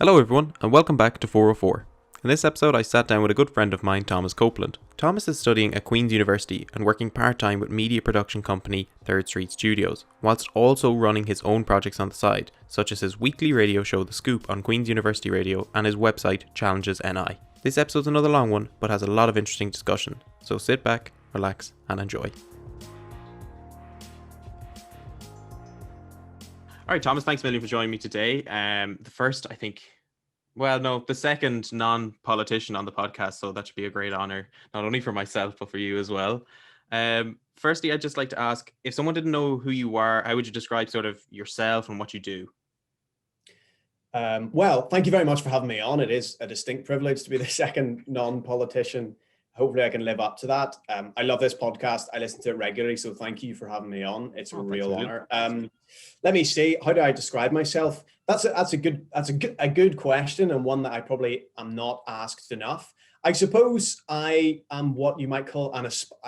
Hello everyone, and welcome back to 404. In this episode, I sat down with a good friend of mine, Thomas Copeland. Thomas is studying at Queen's University and working part-time with media production company 3rd Street Studios, whilst also running his own projects on the side, such as his weekly radio show The Scoop on Queen's University Radio and his website Challenges NI. This episode's another long one, but has a lot of interesting discussion, so sit back, relax, and enjoy. All right, Thomas, thanks a million for joining me today. The second non-politician on the podcast, so that should be a great honor, not only for myself, but for you as well. Firstly, I'd just like to ask, if someone didn't know who you are, how would you describe sort of yourself and what you do? Well, thank you very much for having me on. It is a distinct privilege to be the second non-politician. Hopefully I can live up to that. I love this podcast. I listen to it regularly, so thank you for having me on. It's a real honor. Let me see. How do I describe myself? That's a good question, and one that I probably am not asked enough. I suppose I am what you might call an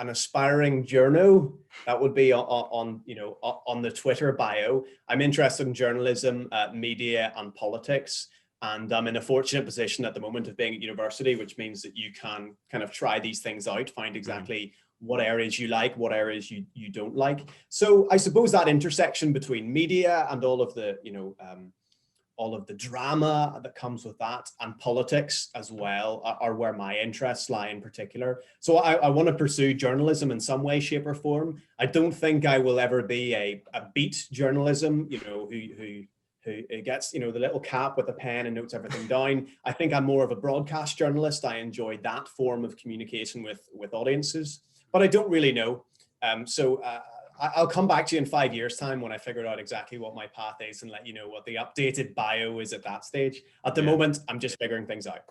aspiring journo. That would be on the Twitter bio. I'm interested in journalism, media, and politics. And I'm in a fortunate position at the moment of being at university, which means that you can kind of try these things out, find exactly what areas you like, what areas you don't like. So I suppose that intersection between media and all of the drama that comes with that, and politics as well, are where my interests lie in particular. So I want to pursue journalism in some way, shape, or form. I don't think I will ever be a beat journalism, who gets, the little cap with a pen and notes everything down. I think I'm more of a broadcast journalist. I enjoy that form of communication with audiences, but I don't really know. I'll come back to you in 5 years' time when I figured out exactly what my path is and let you know what the updated bio is at that stage. At the moment, I'm just figuring things out.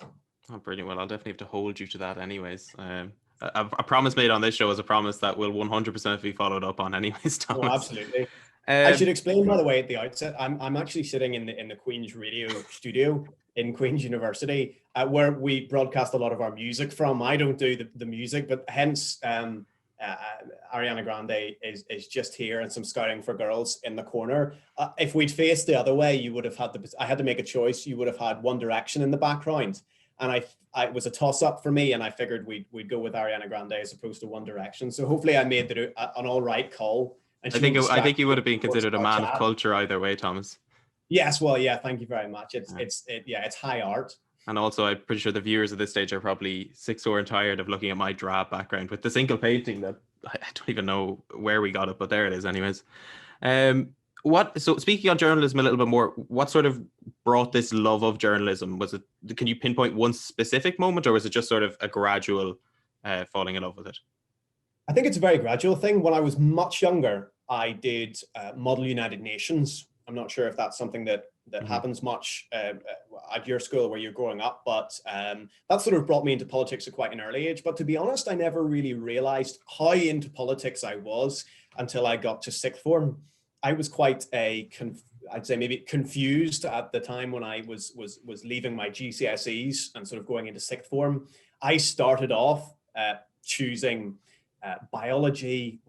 Oh, brilliant. Well, I'll definitely have to hold you to that anyways. A promise made on this show is a promise that will 100% be followed up on anyways, Thomas. Oh, absolutely. I should explain, by the way, at the outset, I'm actually sitting in the Queen's radio studio in Queen's University, where we broadcast a lot of our music from. I don't do the music, but hence Ariana Grande is just here, and some Scouting for Girls in the corner. If we'd faced the other way, you would have had I had to make a choice. You would have had One Direction in the background, and it was a toss up for me, and I figured we'd go with Ariana Grande as opposed to One Direction. So hopefully I made an all right call. I think you would have been considered a man of culture either way, Thomas. Yes, well, yeah, thank you very much. It's high art. And also, I'm pretty sure the viewers at this stage are probably sick, sore, and tired of looking at my drab background with the single painting that I don't even know where we got it, but there it is anyways. So speaking on journalism a little bit more, what sort of brought this love of journalism? Can you pinpoint one specific moment, or was it just sort of a gradual falling in love with it? I think it's a very gradual thing. When I was much younger, I did Model United Nations. I'm not sure if that's something that happens much at your school where you're growing up, but that sort of brought me into politics at quite an early age. But to be honest, I never really realized how into politics I was until I got to sixth form. I was quite I'd say maybe confused at the time when I was leaving my GCSEs and sort of going into sixth form. I started off choosing biology,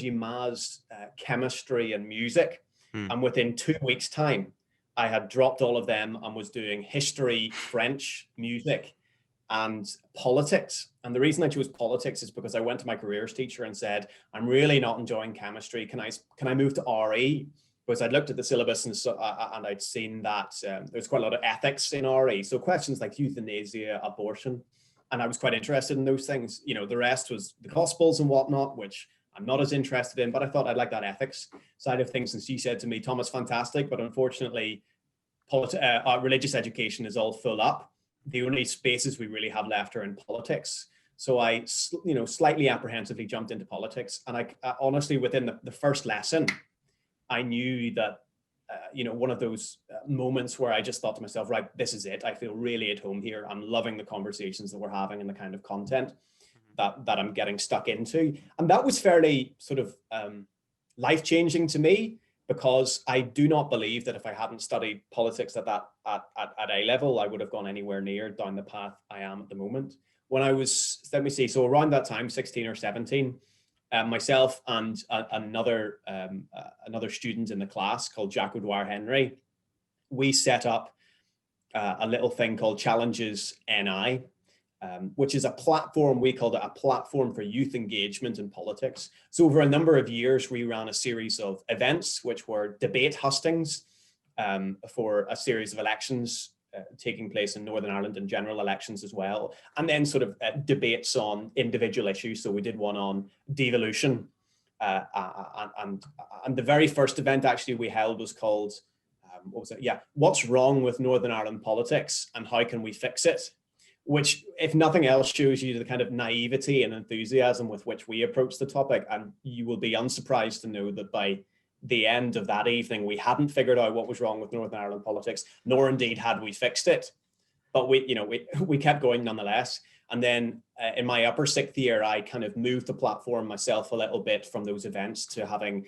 maths, chemistry, and music. And within 2 weeks' time, I had dropped all of them and was doing history, French, music, and politics. And the reason I chose politics is because I went to my careers teacher and said, I'm really not enjoying chemistry. Can I move to RE? Because I'd looked at the syllabus and I'd seen that there's quite a lot of ethics in RE. So questions like euthanasia, abortion. And I was quite interested in those things. The rest was the Gospels and whatnot, which I'm not as interested in, but I thought I'd like that ethics side of things. And she said to me, Thomas, fantastic, but unfortunately, religious education is all full up. The only spaces we really have left are in politics. So I, slightly apprehensively jumped into politics. And I honestly, within the first lesson, I knew that, one of those moments where I just thought to myself, right, this is it. I feel really at home here. I'm loving the conversations that we're having and the kind of content that I'm getting stuck into. And that was fairly sort of life-changing to me, because I do not believe that if I hadn't studied politics at A level, I would have gone anywhere near down the path I am at the moment. When I was, so around that time, 16 or 17, myself and another student in the class called Jack O'Dwyer Henry, we set up a little thing called Challenges NI, which is a platform, we called it a platform for youth engagement in politics. So over a number of years, we ran a series of events, which were debate hustings for a series of elections taking place in Northern Ireland and general elections as well. And then sort of debates on individual issues. So we did one on devolution. And the very first event actually we held was called, what was it? Yeah, What's Wrong with Northern Ireland Politics and How Can We Fix It? Which, if nothing else, shows you the kind of naivety and enthusiasm with which we approach the topic. And you will be unsurprised to know that by the end of that evening, we hadn't figured out what was wrong with Northern Ireland politics, nor indeed had we fixed it. But we kept going nonetheless. And then in my upper sixth year, I kind of moved the platform myself a little bit from those events to having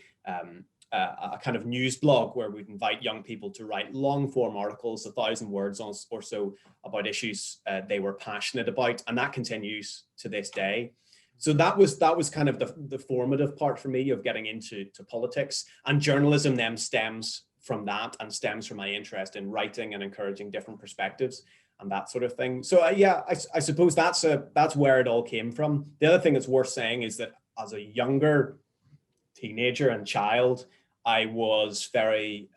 a kind of news blog where we'd invite young people to write long form articles, 1,000 words or so, about issues they were passionate about. And that continues to this day. So that was kind of the formative part for me of getting into politics, and journalism then stems from that and stems from my interest in writing and encouraging different perspectives and that sort of thing. So yeah, I suppose that's where it all came from. The other thing that's worth saying is that as a younger teenager and child, I was very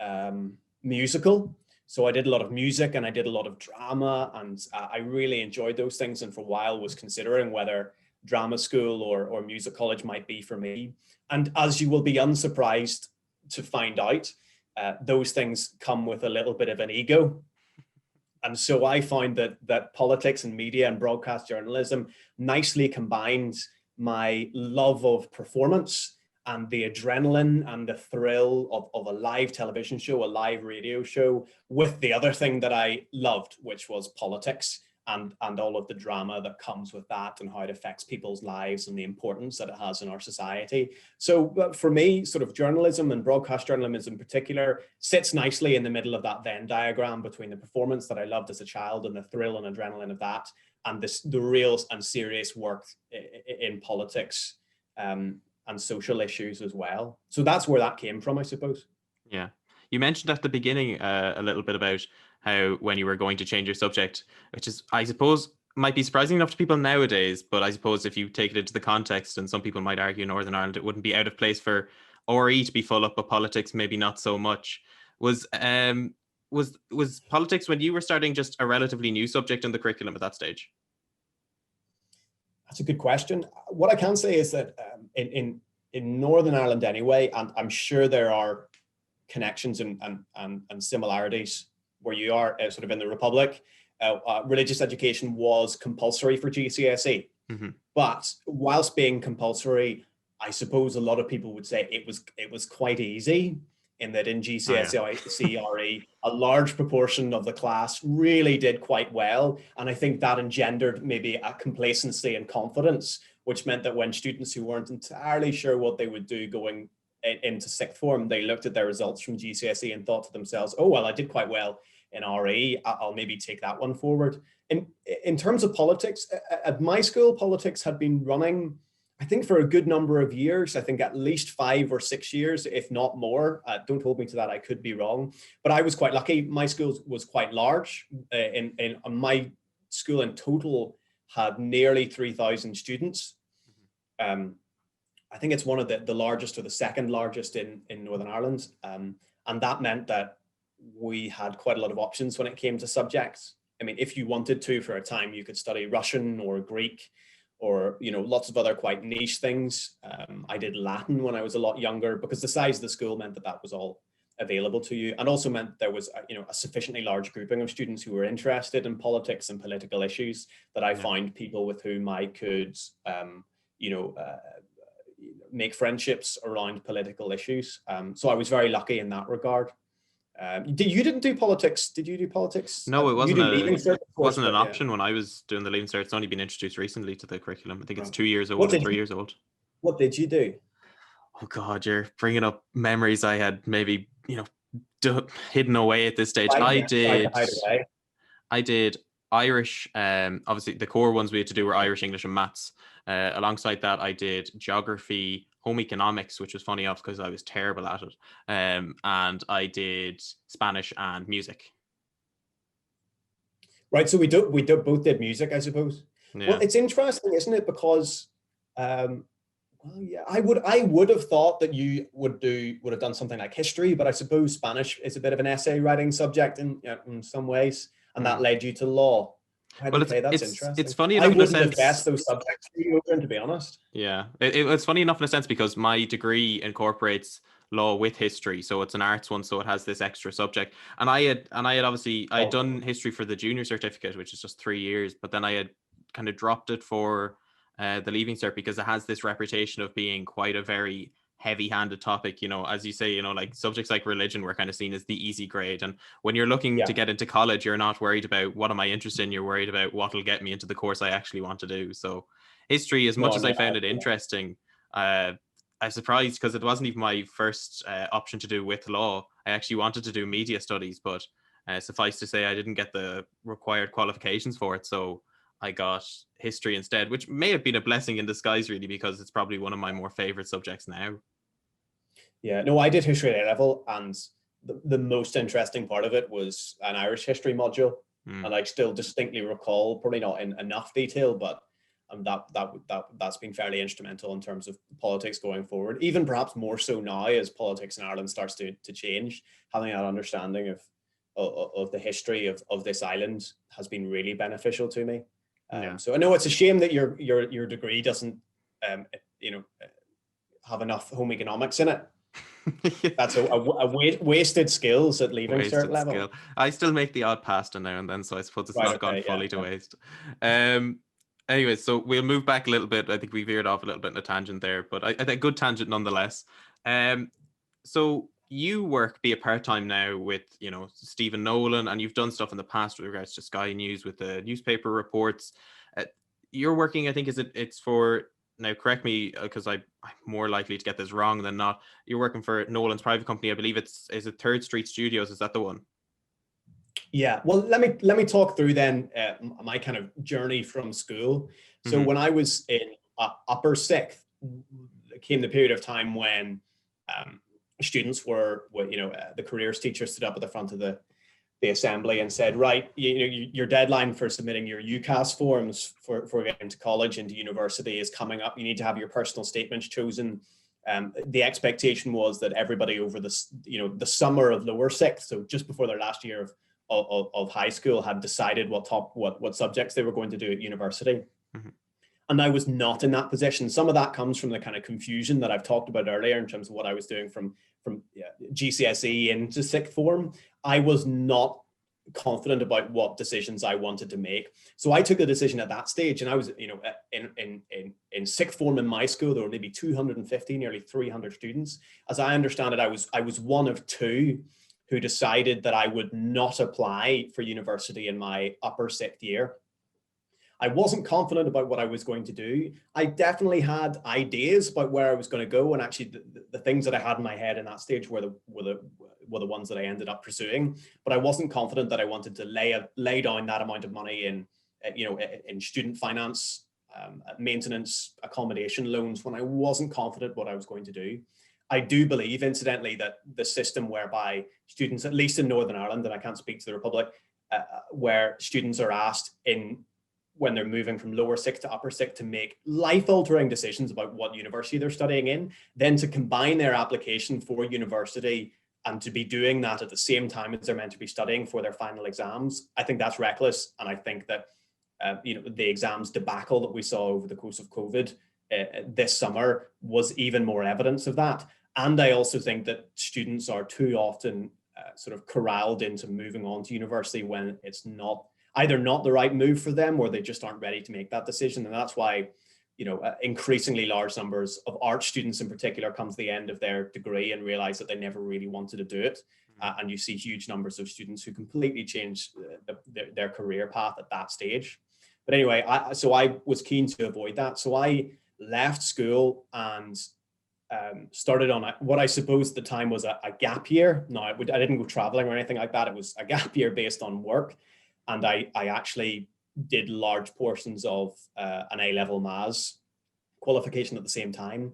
musical. So I did a lot of music and I did a lot of drama, and I really enjoyed those things, and for a while was considering whether drama school or music college might be for me. And as you will be unsurprised to find out, those things come with a little bit of an ego. And so I find that politics and media and broadcast journalism nicely combines my love of performance and the adrenaline and the thrill of a live television show, a live radio show, with the other thing that I loved, which was politics and all of the drama that comes with that and how it affects people's lives and the importance that it has in our society. So for me, sort of journalism and broadcast journalism in particular sits nicely in the middle of that Venn diagram between the performance that I loved as a child and the thrill and adrenaline of that, and the real and serious work in politics and social issues as well. So that's where that came from, I suppose. Yeah. You mentioned at the beginning a little bit about how when you were going to change your subject, which is, I suppose, might be surprising enough to people nowadays, but I suppose if you take it into the context, and some people might argue Northern Ireland, it wouldn't be out of place for RE to be full up, but politics maybe not so much. Was politics, when you were starting, just a relatively new subject in the curriculum at that stage? That's a good question. What I can say is that in Northern Ireland anyway, and I'm sure there are connections and similarities where you are sort of in the Republic, religious education was compulsory for GCSE. Mm-hmm. But whilst being compulsory, I suppose a lot of people would say it was quite easy, in that in GCSE RE, a large proportion of the class really did quite well. And I think that engendered maybe a complacency and confidence, which meant that when students who weren't entirely sure what they would do going into sixth form, they looked at their results from GCSE and thought to themselves, oh, well, I did quite well in RE, I'll maybe take that one forward. In terms of politics, at my school, politics had been running, I think, for a good number of years. I think at least 5 or 6 years, if not more. Don't hold me to that, I could be wrong. But I was quite lucky. My school was quite large. In my school in total had nearly 3,000 students. I think it's one of the largest or the second largest in Northern Ireland. And that meant that we had quite a lot of options when it came to subjects. I mean, if you wanted to, for a time, you could study Russian or Greek or, lots of other quite niche things. I did Latin when I was a lot younger, because the size of the school meant that was all available to you, and also meant there was a sufficiently large grouping of students who were interested in politics and political issues, that I found people with whom I could, make friendships around political issues. So I was very lucky in that regard. You didn't do politics? Did you do politics? No, it wasn't. It wasn't an option when I was doing the Leaving Cert. It's only been introduced recently to the curriculum. I think it's 2 years old or 3 years old. What did you do? Oh God, you're bringing up memories I had maybe hidden away at this stage. I did Irish. Obviously, the core ones we had to do were Irish, English, and maths. Alongside that, I did geography, home economics, which was funny enough because I was terrible at it. And I did Spanish and music. Right. So both did music, I suppose. Well, Yeah. it's interesting, isn't it? Because well, yeah, I would have thought that you would have done something like history, but I suppose Spanish is a bit of an essay writing subject in some ways, and that Mm. led you to law. Right. Well, Okay, that's it's interesting. funny I enough in a wouldn't have sense. guessed those subjects for you, Odhrán, to be honest. Yeah, it's funny enough in a sense because my degree incorporates law with history, so it's an arts one, so it has this extra subject. And I had obviously I had Oh, done history for the junior certificate, which is just 3 years, but then I had kind of dropped it for the leaving cert because it has this reputation of being quite a very heavy-handed topic. As you say, like subjects like religion were kind of seen as the easy grade, and when you're looking to yeah. get into college, you're not worried about what am I interested in. You're worried about what will get me into the course I actually want to do. So history, as much No, as I no. found it interesting, uh, I was surprised because it wasn't even my first option to do with law. I actually wanted to do media studies, but suffice to say, I didn't get the required qualifications for it. So I got history instead, which may have been a blessing in disguise, really, because it's probably one of my more favorite subjects now. Yeah, no, I did history at A level, and the most interesting part of it was an Irish history module, Mm, and I still distinctly recall, probably not in enough detail, but that's been fairly instrumental in terms of politics going forward. Even perhaps more so now as politics in Ireland starts to change, having that understanding of the history of this island has been really beneficial to me. yeah. So I know it's a shame that your degree doesn't, you know, have enough home economics in it. That's a wasted skills at leaving cert Wasted skill. level. I still make the odd pasta now and then, so I suppose it's Right. not gone Okay. Yeah. fully to Yeah. waste. Um. Anyway, so we'll move back a little bit. I think we veered off a little bit in a tangent there, but I think a good tangent nonetheless. Um. So you work be a part time now with Stephen Nolan, and you've done stuff in the past with regards to Sky News with the newspaper reports. Uh, you're working, I think, it's for now. Correct me because I'm more likely to get this wrong than not. You're working for Nolan's private company. I believe is it Third Street Studios. Is that the one? Yeah. Well, let me talk through then my kind of journey from school. So Mm-hmm. when I was in upper sixth, came the period of time when um, students the careers teacher stood up at the front of the assembly and said, right, your deadline for submitting your UCAS forms for getting to college and to university is coming up. You need to have your personal statements chosen. The expectation was that everybody over the summer of lower sixth, so just before their last year of high school, had decided what subjects they were going to do at university. Mm-hmm. And I was not in that position. Some of that comes from the kind of confusion that I've talked about earlier in terms of what I was doing from GCSE into sixth form. I was not confident about what decisions I wanted to make. So I took a decision at that stage, and I was, in sixth form in my school, there were maybe 250, nearly 300 students. As I understand it, I was one of two who decided that I would not apply for university in my upper sixth year. I wasn't confident about what I was going to do. I definitely had ideas about where I was going to go, and actually, the things that I had in my head in that stage were the ones that I ended up pursuing. But I wasn't confident that I wanted to lay down that amount of money in student finance, maintenance, accommodation loans, when I wasn't confident what I was going to do. I do believe, incidentally, that the system whereby students, at least in Northern Ireland, and I can't speak to the Republic, where students are asked when they're moving from lower sixth to upper sixth to make life-altering decisions about what university they're studying in, then to combine their application for university and to be doing that at the same time as they're meant to be studying for their final exams, I think that's reckless. And I think that the exams debacle that we saw over the course of COVID this summer was even more evidence of that. And I also think that students are too often sort of corralled into moving on to university when it's either not the right move for them, or they just aren't ready to make that decision. And that's why, increasingly large numbers of art students in particular come to the end of their degree and realize that they never really wanted to do it. And you see huge numbers of students who completely change their career path at that stage. But anyway, so I was keen to avoid that. So I left school and started on what I suppose at the time was a gap year. No, I didn't go traveling or anything like that. It was a gap year based on work. And I actually did large portions of an A-level maths qualification at the same time.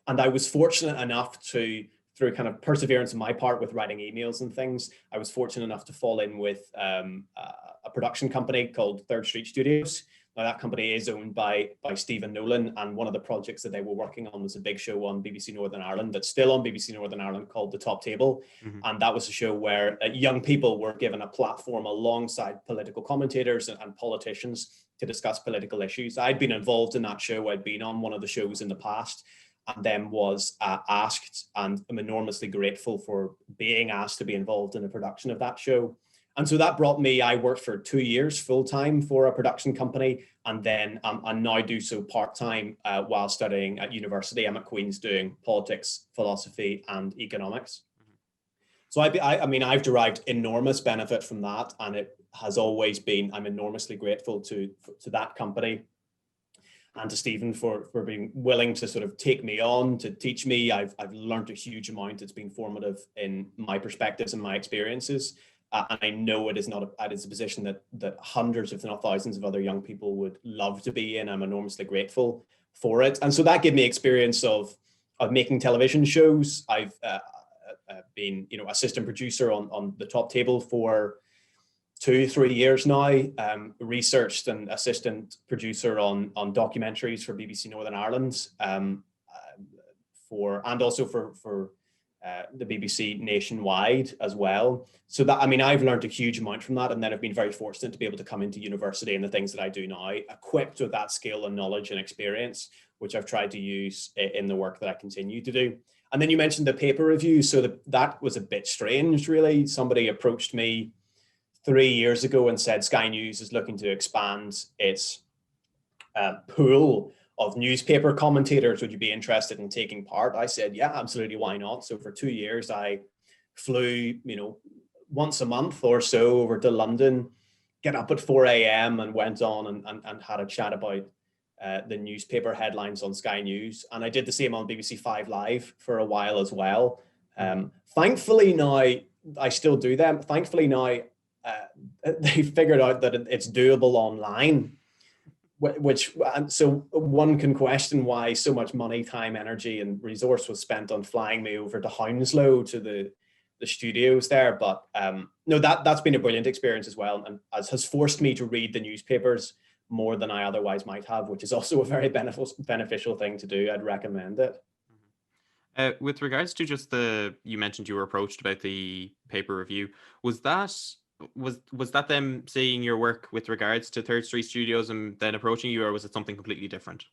And I was fortunate enough to through kind of perseverance on my part with writing emails and things, I was fortunate enough to fall in with a production company called Third Street Studios. Now that company is owned by Stephen Nolan, and one of the projects that they were working on was a big show on BBC Northern Ireland that's still on BBC Northern Ireland called The Top Table. Mm-hmm. And that was a show where young people were given a platform alongside political commentators and politicians to discuss political issues. I'd been involved in that show. I'd been on one of the shows in the past, and then was asked, and I'm enormously grateful for being asked to be involved in the production of that show. And so that brought me, I worked for 2 years full-time for a production company, and then I now do so part-time while studying at university. I'm at Queen's doing politics, philosophy, and economics. So I mean, I've derived enormous benefit from that, and it has always been, I'm enormously grateful to that company and to Stephen for being willing to sort of take me on, to teach me. I've learned a huge amount. It's been formative in my perspectives and my experiences. And I know it is not a position that hundreds, if not thousands, of other young people would love to be in. I'm enormously grateful for it. And so that gave me experience of making television shows. I've been, assistant producer on The Top Table for 2-3 years now. Researched and assistant producer on documentaries for BBC Northern Ireland, and also for the BBC nationwide as well. So that, I mean, I've learned a huge amount from that, and then I've been very fortunate to be able to come into university and the things that I do now, equipped with that skill and knowledge and experience, which I've tried to use in the work that I continue to do. And then you mentioned the paper review. So that was a bit strange, really. Somebody approached me 3 years ago and said Sky News is looking to expand its pool of newspaper commentators. Would you be interested in taking part? I said, yeah, absolutely, why not? So for 2 years, I flew, once a month or so over to London, get up at 4 a.m. and went on and had a chat about the newspaper headlines on Sky News. And I did the same on BBC 5 Live for a while as well. Thankfully now, I still do them. Thankfully now, they figured out that it's doable online. So one can question why so much money, time, energy, and resource was spent on flying me over to Hounslow to the studios there. But no, that's been a brilliant experience as well, and has forced me to read the newspapers more than I otherwise might have, which is also a very beneficial thing to do. I'd recommend it. With regards to just you mentioned you were approached about the paper review. Was that them seeing your work with regards to Third Street Studios and then approaching you, or was it something completely different?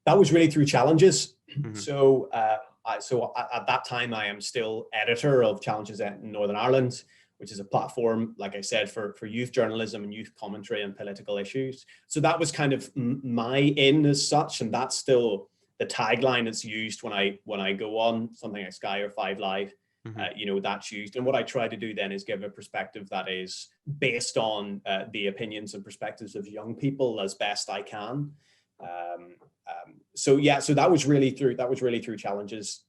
That was really through challenges. Mm-hmm. So at that time, I am still editor of Challenges in Northern Ireland, which is a platform, like I said, for youth journalism and youth commentary on political issues. So that was kind of my in as such, and that's still the tagline that's used when I go on something like Sky or 5 Live. Mm-hmm. That's used. And what I try to do then is give a perspective that is based on the opinions and perspectives of young people as best I can. So that was really through Challenges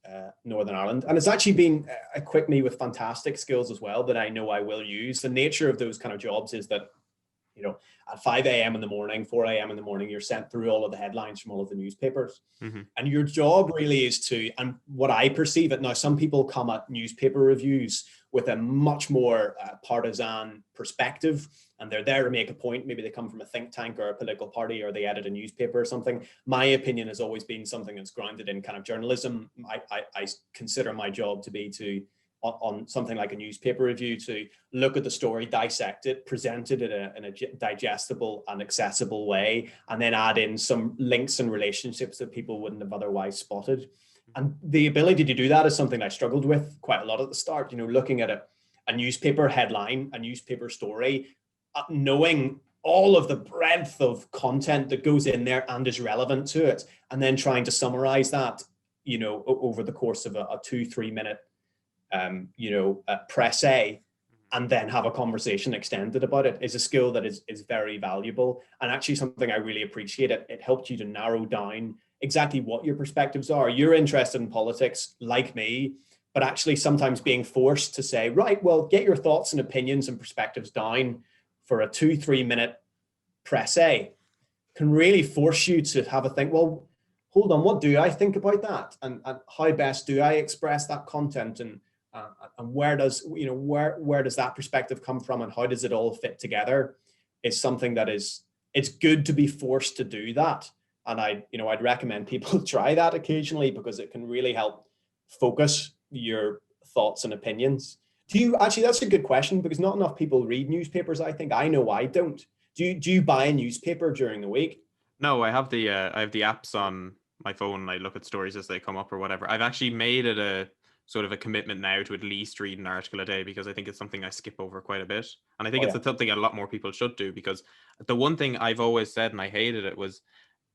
Northern Ireland. And it's actually been equipped me with fantastic skills as well that I know I will use. The nature of those kind of jobs is that, at 5 a.m. in the morning, 4 a.m. in the morning, you're sent through all of the headlines from all of the newspapers. Mm-hmm. And your job really is and what I perceive it now, some people come at newspaper reviews with a much more partisan perspective, and they're there to make a point. Maybe they come from a think tank or a political party, or they edit a newspaper or something. My opinion has always been something that's grounded in kind of journalism. I consider my job to be on something like a newspaper review, to look at the story, dissect it, present it in a digestible and accessible way, and then add in some links and relationships that people wouldn't have otherwise spotted. And the ability to do that is something I struggled with quite a lot at the start, looking at a newspaper headline, a newspaper story, knowing all of the breadth of content that goes in there and is relevant to it, and then trying to summarize that, over the course of a 2-3 minute press A, and then have a conversation extended about it, is a skill that is very valuable, and actually something I really appreciate. It helped you to narrow down exactly what your perspectives are. You're interested in politics like me, but actually sometimes being forced to say, right, well, get your thoughts and opinions and perspectives down for a 2-3 minute press A can really force you to have a think, well, hold on, what do I think about that, and how best do I express that content, and where does where does that perspective come from, and how does it all fit together, is something that it's good to be forced to do that. And I'd recommend people try that occasionally, because it can really help focus your thoughts and opinions. Do you actually? That's a good question, because not enough people read newspapers. I think I know I don't. Do you buy a newspaper during the week? No, I have the apps on my phone and I look at stories as they come up or whatever. I've actually made it a sort of a commitment now to at least read an article a day, because I think it's something I skip over quite a bit. And I think Oh it's yeah, something a lot more people should do, because the one thing I've always said, and I hated it, was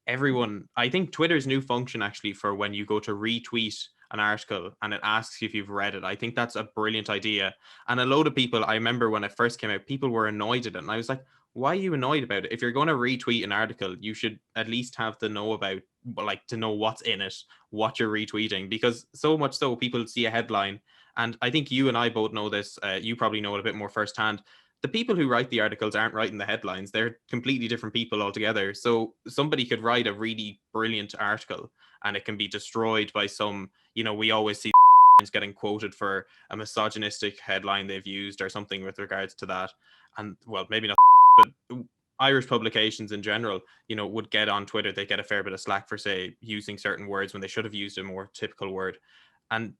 everyone, I think Twitter's new function actually for when you go to retweet an article and it asks you if you've read it. I think that's a brilliant idea. And a load of people, I remember when it first came out, people were annoyed at it. And I was like, why are you annoyed about it? If you're going to retweet an article, you should at least have to know about, like, to know what's in it, what you're retweeting, because so much so people see a headline. And I think you and I both know this. You probably know it a bit more firsthand. The people who write the articles aren't writing the headlines. They're completely different people altogether. So somebody could write a really brilliant article and it can be destroyed by some, we always see getting quoted for a misogynistic headline they've used or something with regards to that. And well, maybe not, but Irish publications in general, would get on Twitter. They get a fair bit of slack for, say, using certain words when they should have used a more typical word. And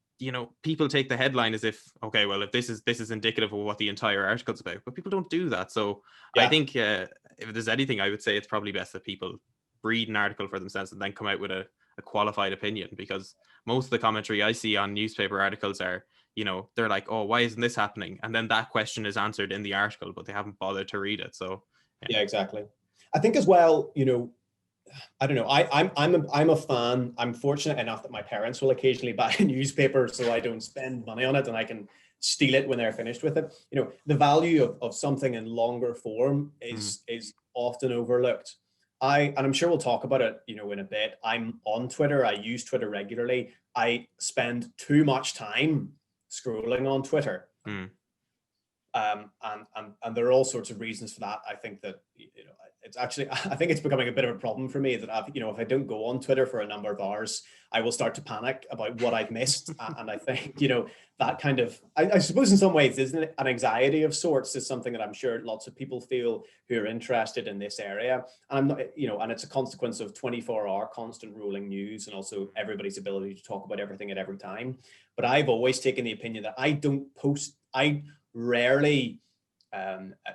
people take the headline as if, okay, well, if this is indicative of what the entire article's about, but people don't do that. So I yeah. think if there's anything, I would say it's probably best that people read an article for themselves and then come out with a qualified opinion, because most of the commentary I see on newspaper articles are, they're like, oh, why isn't this happening? And then that question is answered in the article, but they haven't bothered to read it. So Yeah, exactly. I think as well, I don't know. I'm a fan. I'm fortunate enough that my parents will occasionally buy a newspaper, so I don't spend money on it, and I can steal it when they're finished with it. The value of something in longer form is often overlooked. And I'm sure we'll talk about it, in a bit. I'm on Twitter. I use Twitter regularly. I spend too much time scrolling on Twitter. mm, And there are all sorts of reasons for that. I think that it's actually, I think it's becoming a bit of a problem for me that if I don't go on Twitter for a number of hours, I will start to panic about what I've missed. And I think that kind of, I suppose in some ways, isn't it an anxiety of sorts, is something that I'm sure lots of people feel who are interested in this area. And I'm not, and it's a consequence of 24-hour constant rolling news, and also everybody's ability to talk about everything at every time. But I've always taken the opinion that I rarely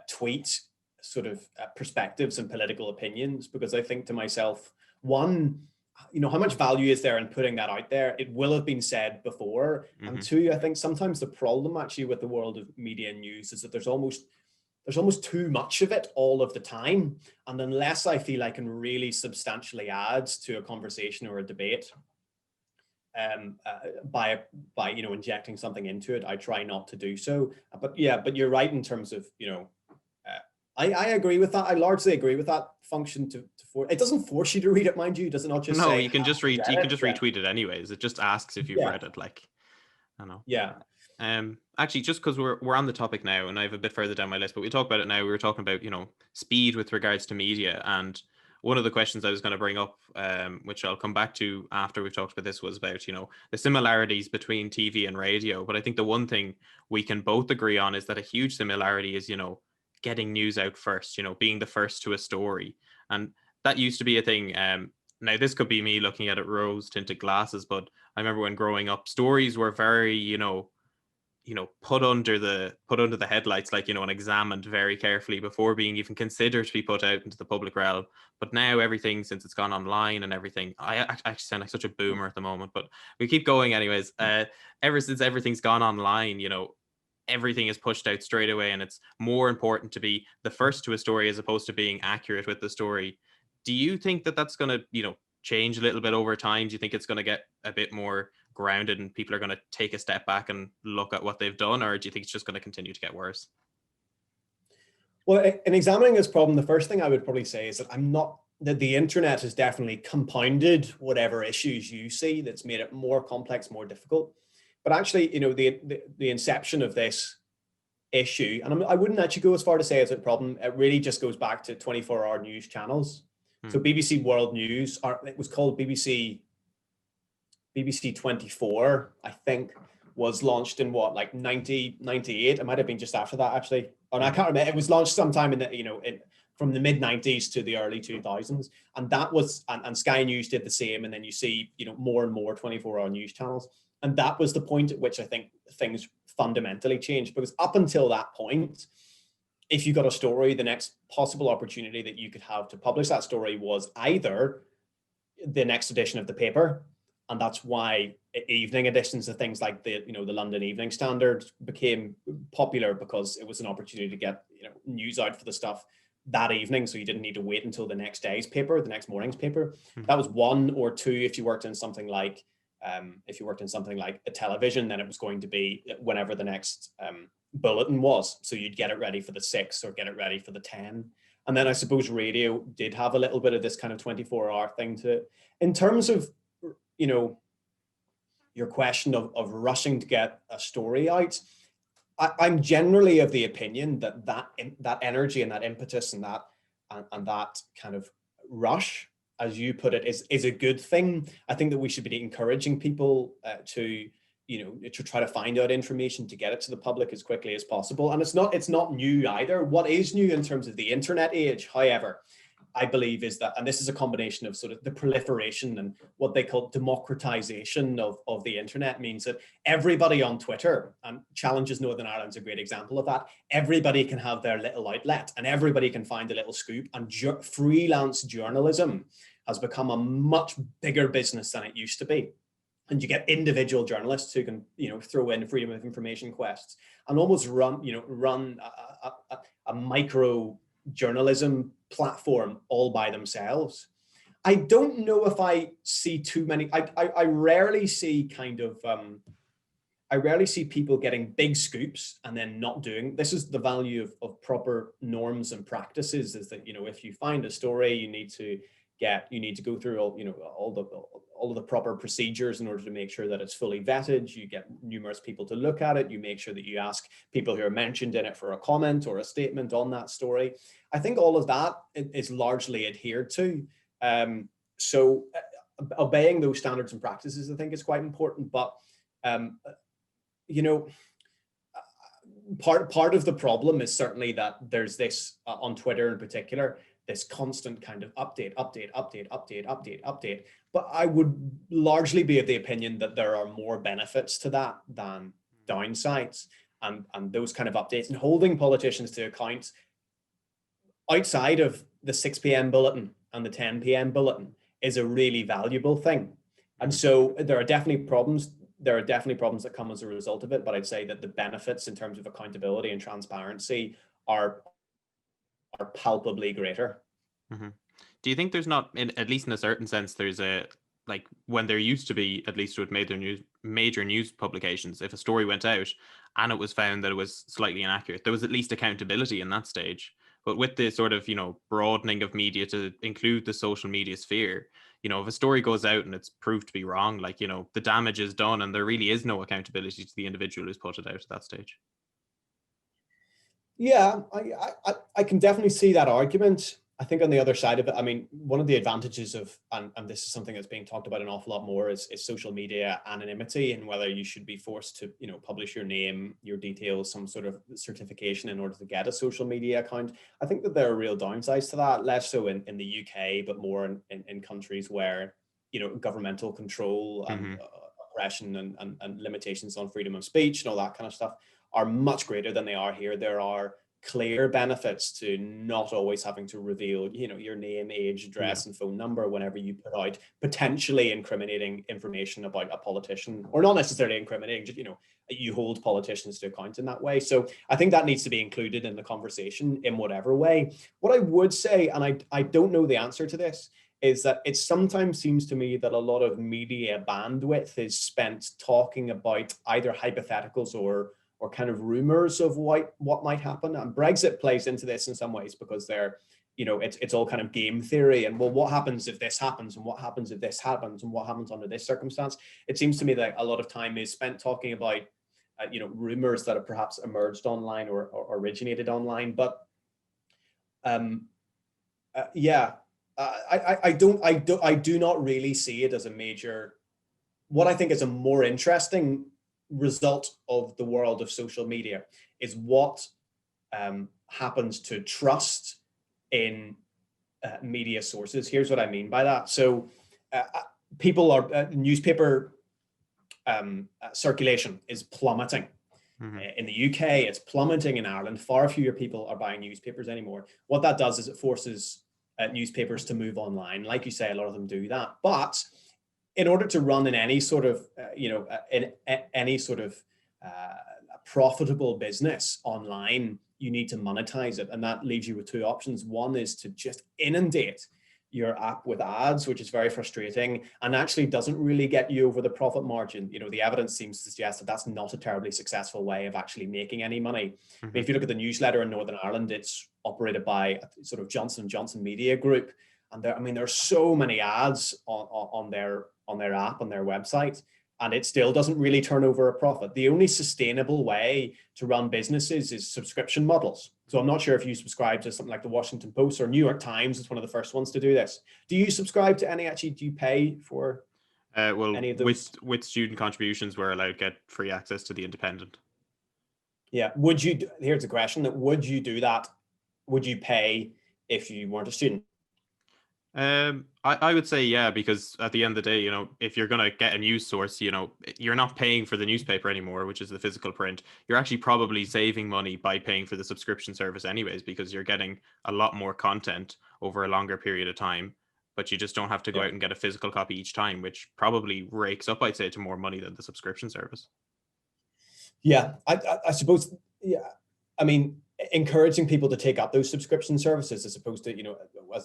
tweet sort of perspectives and political opinions, because I think to myself, one, how much value is there in putting that out there? It will have been said before. And two, I think sometimes the problem actually with the world of media and news is that there's almost too much of it all of the time. And unless I feel I can really substantially add to a conversation or a debate, by injecting something into it, I try not to do so. But you're right in terms of I agree with that. I largely agree with that function it doesn't force you to read it, mind you. Does it not just no, say you can just read. You can just retweet it anyways. It just asks if you've Yeah. read it. Like, I don't know. Yeah. Actually, just because we're on the topic now, and I have a bit further down my list, but we'll talk about it now. We were talking about speed with regards to media, and one of the questions I was going to bring up, which I'll come back to after we've talked about this, was about the similarities between TV and radio. But I think the one thing we can both agree on is that a huge similarity is getting news out first, being the first to a story. And that used to be a thing. Now, this could be me looking at it rose tinted glasses, but I remember when growing up, stories were very, put under the headlights, like, and examined very carefully before being even considered to be put out into the public realm. But now everything, since it's gone online and everything, I actually sound like such a boomer at the moment, but we keep going anyways. Ever since everything's gone online, everything is pushed out straight away, and it's more important to be the first to a story as opposed to being accurate with the story. Do you think that that's going to, change a little bit over time? Do you think it's going to get a bit more grounded and people are going to take a step back and look at what they've done, or do you think it's just going to continue to get worse? Well, in examining this problem, the first thing I would probably say is that the internet has definitely compounded whatever issues you see. That's made it more complex, more difficult. But actually, the inception of this issue, and I wouldn't actually go as far to say it's a problem. It really just goes back to 24-hour news channels. So BBC World News, or it was called BBC 24, I think, was launched in what, like 98? It might have been just after that, actually. And I can't remember. It was launched sometime in the, from the mid 90s to the early 2000s. And that was, and Sky News did the same. And then you see, more and more 24-hour news channels. And that was the point at which I think things fundamentally changed, because up until that point, if you got a story, the next possible opportunity that you could have to publish that story was either the next edition of the paper. And that's why evening editions of things like the London Evening Standard became popular, because it was an opportunity to get news out for the stuff that evening, so you didn't need to wait until the next day's paper, the next morning's paper. That was one. Or two, if you worked in something like a television, then it was going to be whenever the next bulletin was, so you'd get it ready for the 6 or get it ready for the 10. And then I suppose radio did have a little bit of this kind of 24-hour thing to it. In terms of your question of rushing to get a story out, I'm generally of the opinion that energy and that impetus and that kind of rush, as you put it, is a good thing. I think that we should be encouraging people to try to find out information, to get it to the public as quickly as possible. And it's not new either. What is new in terms of the internet age, however, I believe, is that, and this is a combination of sort of the proliferation and what they call democratization of the internet, means that everybody on Twitter, and Challenges Northern Ireland's a great example of that, everybody can have their little outlet and everybody can find a little scoop. And freelance journalism has become a much bigger business than it used to be. And you get individual journalists who can, throw in freedom of information quests and almost run a micro journalism platform all by themselves. I don't know if I see too many. I rarely see I rarely see people getting big scoops and then not doing. This is the value of proper norms and practices, is that if you find a story, you need to go through all of the proper procedures in order to make sure that it's fully vetted. You get numerous people to look at it. You make sure that you ask people who are mentioned in it for a comment or a statement on that story. I think all of that is largely adhered to. So obeying those standards and practices, I think, is quite important. But part of the problem is certainly that there's this on Twitter in particular, this constant kind of update. But I would largely be of the opinion that there are more benefits to that than downsides, and those kind of updates and holding politicians to account outside of the 6 p.m. bulletin and the 10 p.m. bulletin is a really valuable thing. And so there are definitely problems. There are definitely problems that come as a result of it, but I'd say that the benefits in terms of accountability and transparency are palpably greater. Mm-hmm. Do you think there's not, at least in a certain sense, there's like when there used to be, at least with major news publications, if a story went out and it was found that it was slightly inaccurate, there was at least accountability in that stage. But with the sort of, broadening of media to include the social media sphere, if a story goes out and it's proved to be wrong, like, the damage is done and there really is no accountability to the individual who's put it out at that stage. Yeah, I can definitely see that argument. I think on the other side of it, I mean, one of the advantages of, and this is something that's being talked about an awful lot more, is social media anonymity, and whether you should be forced to, publish your name, your details, some sort of certification in order to get a social media account. I think that there are real downsides to that, less so in the UK, but more in countries where, governmental control and oppression and limitations on freedom of speech and all that kind of stuff are much greater than they are here. There are clear benefits to not always having to reveal, your name, age, address, and phone number whenever you put out potentially incriminating information about a politician, or not necessarily incriminating, just, you hold politicians to account in that way. So I think that needs to be included in the conversation in whatever way. What I would say, and I don't know the answer to this, is that it sometimes seems to me that a lot of media bandwidth is spent talking about either hypotheticals or kind of rumors of what might happen. And Brexit plays into this in some ways, because it's all kind of game theory. And well, what happens if this happens? And what happens if this happens? And what happens under this circumstance? It seems to me that a lot of time is spent talking about, rumors that have perhaps emerged online or originated online. But I do not really see it as a major. What I think is a more interesting result of the world of social media is what happens to trust in media sources. Here's what I mean by that. So people are newspaper circulation is plummeting. In the UK, it's plummeting. In Ireland, far fewer people are buying newspapers anymore. What that does is it forces newspapers to move online. Like you say, a lot of them do that. But in order to run in any sort of, in any sort of profitable business online, you need to monetize it. And that leaves you with two options. One is to just inundate your app with ads, which is very frustrating and actually doesn't really get you over the profit margin. The evidence seems to suggest that that's not a terribly successful way of actually making any money. I mean, if you look at the newsletter in Northern Ireland, it's operated by a sort of Johnson & Johnson Media Group. And there are so many ads on their app, on their website, and it still doesn't really turn over a profit. The only sustainable way to run businesses is subscription models. So I'm not sure if you subscribe to something like the Washington Post or New York Times is one of the first ones to do this. Do you subscribe to any, actually, do you pay for any of those? With student contributions, we're allowed to get free access to The Independent. Yeah. Here's a question, that would you do that? Would you pay if you weren't a student? I would say yeah, because at the end of the day, if you're going to get a news source, you're not paying for the newspaper anymore, which is the physical print. You're actually probably saving money by paying for the subscription service anyways, because you're getting a lot more content over a longer period of time, but you just don't have to go out and get a physical copy each time, which probably rakes up, I'd say, to more money than the subscription service. Yeah, I suppose, yeah. I mean, encouraging people to take up those subscription services as opposed to,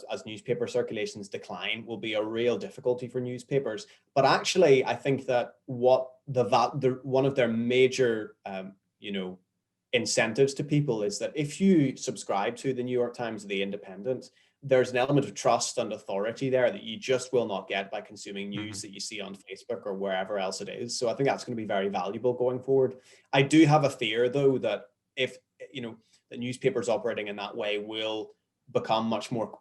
as newspaper circulations decline will be a real difficulty for newspapers. But actually, I think that what one of their major, incentives to people is that if you subscribe to the New York Times or the Independent, there's an element of trust and authority there that you just will not get by consuming news that you see on Facebook or wherever else it is. So I think that's going to be very valuable going forward. I do have a fear, though, that if, the newspapers operating in that way will become much more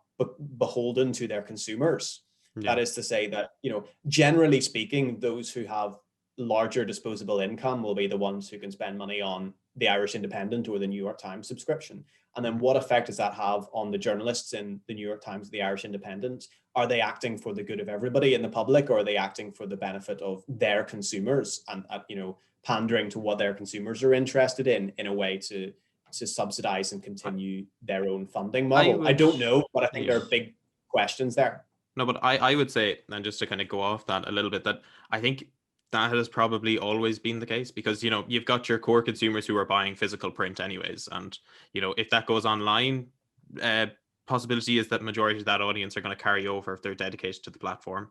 beholden to their consumers. Yeah. That is to say that, generally speaking, those who have larger disposable income will be the ones who can spend money on the Irish Independent or the New York Times subscription. And then what effect does that have on the journalists in the New York Times, the Irish Independent? Are they acting for the good of everybody in the public, or are they acting for the benefit of their consumers and, pandering to what their consumers are interested in a way to subsidize and continue their own funding model? I don't know, but I think there are big questions there. No, but I would say, and just to kind of go off that a little bit, that I think that has probably always been the case, because you've got your core consumers who are buying physical print anyways, and if that goes online, possibility is that majority of that audience are going to carry over if they're dedicated to the platform.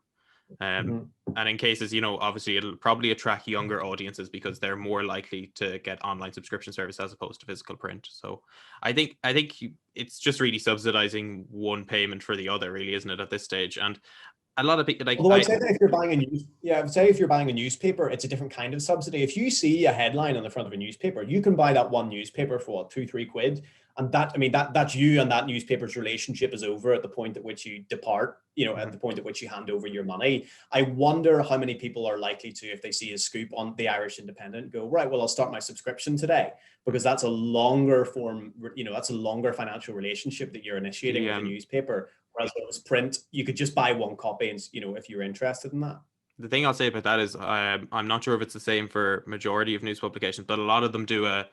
And in cases, obviously it'll probably attract younger audiences because they're more likely to get online subscription service as opposed to physical print. So I think it's just really subsidizing one payment for the other, really, isn't it, at this stage? And a lot of people, like, although I'd say that if you're buying a newspaper, it's a different kind of subsidy. If you see a headline on the front of a newspaper, you can buy that one newspaper for what, £2-3, and that's you and that newspaper's relationship is over at the point at which you depart. At the point at which you hand over your money. I wonder how many people are likely to, if they see a scoop on the Irish Independent, go, right, well, I'll start my subscription today, because that's a longer form. That's a longer financial relationship that you're initiating with a newspaper. Whereas it was print, you could just buy one copy, and if you're interested in that. The thing I'll say about that is, I'm not sure if it's the same for majority of news publications, but a lot of them do a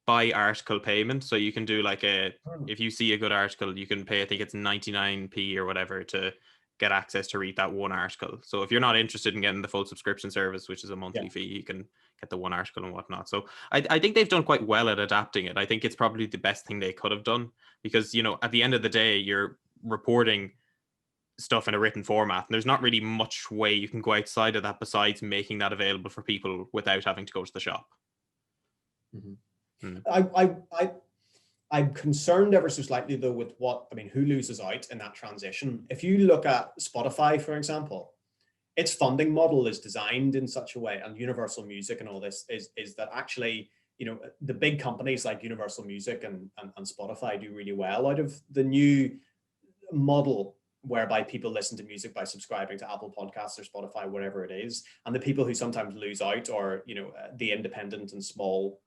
by article payment. So you can do like if you see a good article, you can pay, I think it's 99p or whatever, to get access to read that one article. So if you're not interested in getting the full subscription service, which is a monthly fee, you can get the one article and whatnot. So I think they've done quite well at adapting it. I think it's probably the best thing they could have done, because at the end of the day, you're reporting stuff in a written format, and there's not really much way you can go outside of that besides making that available for people without having to go to the shop. I'm concerned ever so slightly, though, with who loses out in that transition. If you look at Spotify, for example, its funding model is designed in such a way, and Universal Music and all this is that actually, the big companies like Universal Music and Spotify do really well out of the new model whereby people listen to music by subscribing to Apple Podcasts or Spotify, whatever it is. And the people who sometimes lose out are, the independent and small,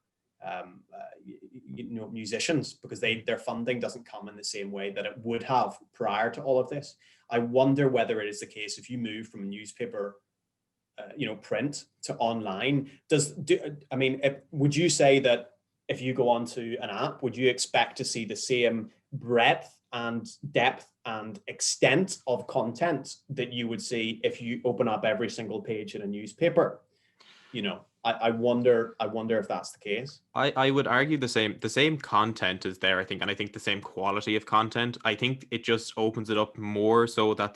musicians, because their funding doesn't come in the same way that it would have prior to all of this. I wonder whether it is the case if you move from a newspaper, print to online. Would you say that if you go onto an app, would you expect to see the same breadth and depth and extent of content that you would see if you open up every single page in a newspaper? I wonder if that's the case. I would argue the same content is there, I think, and I think the same quality of content. I think it just opens it up more so that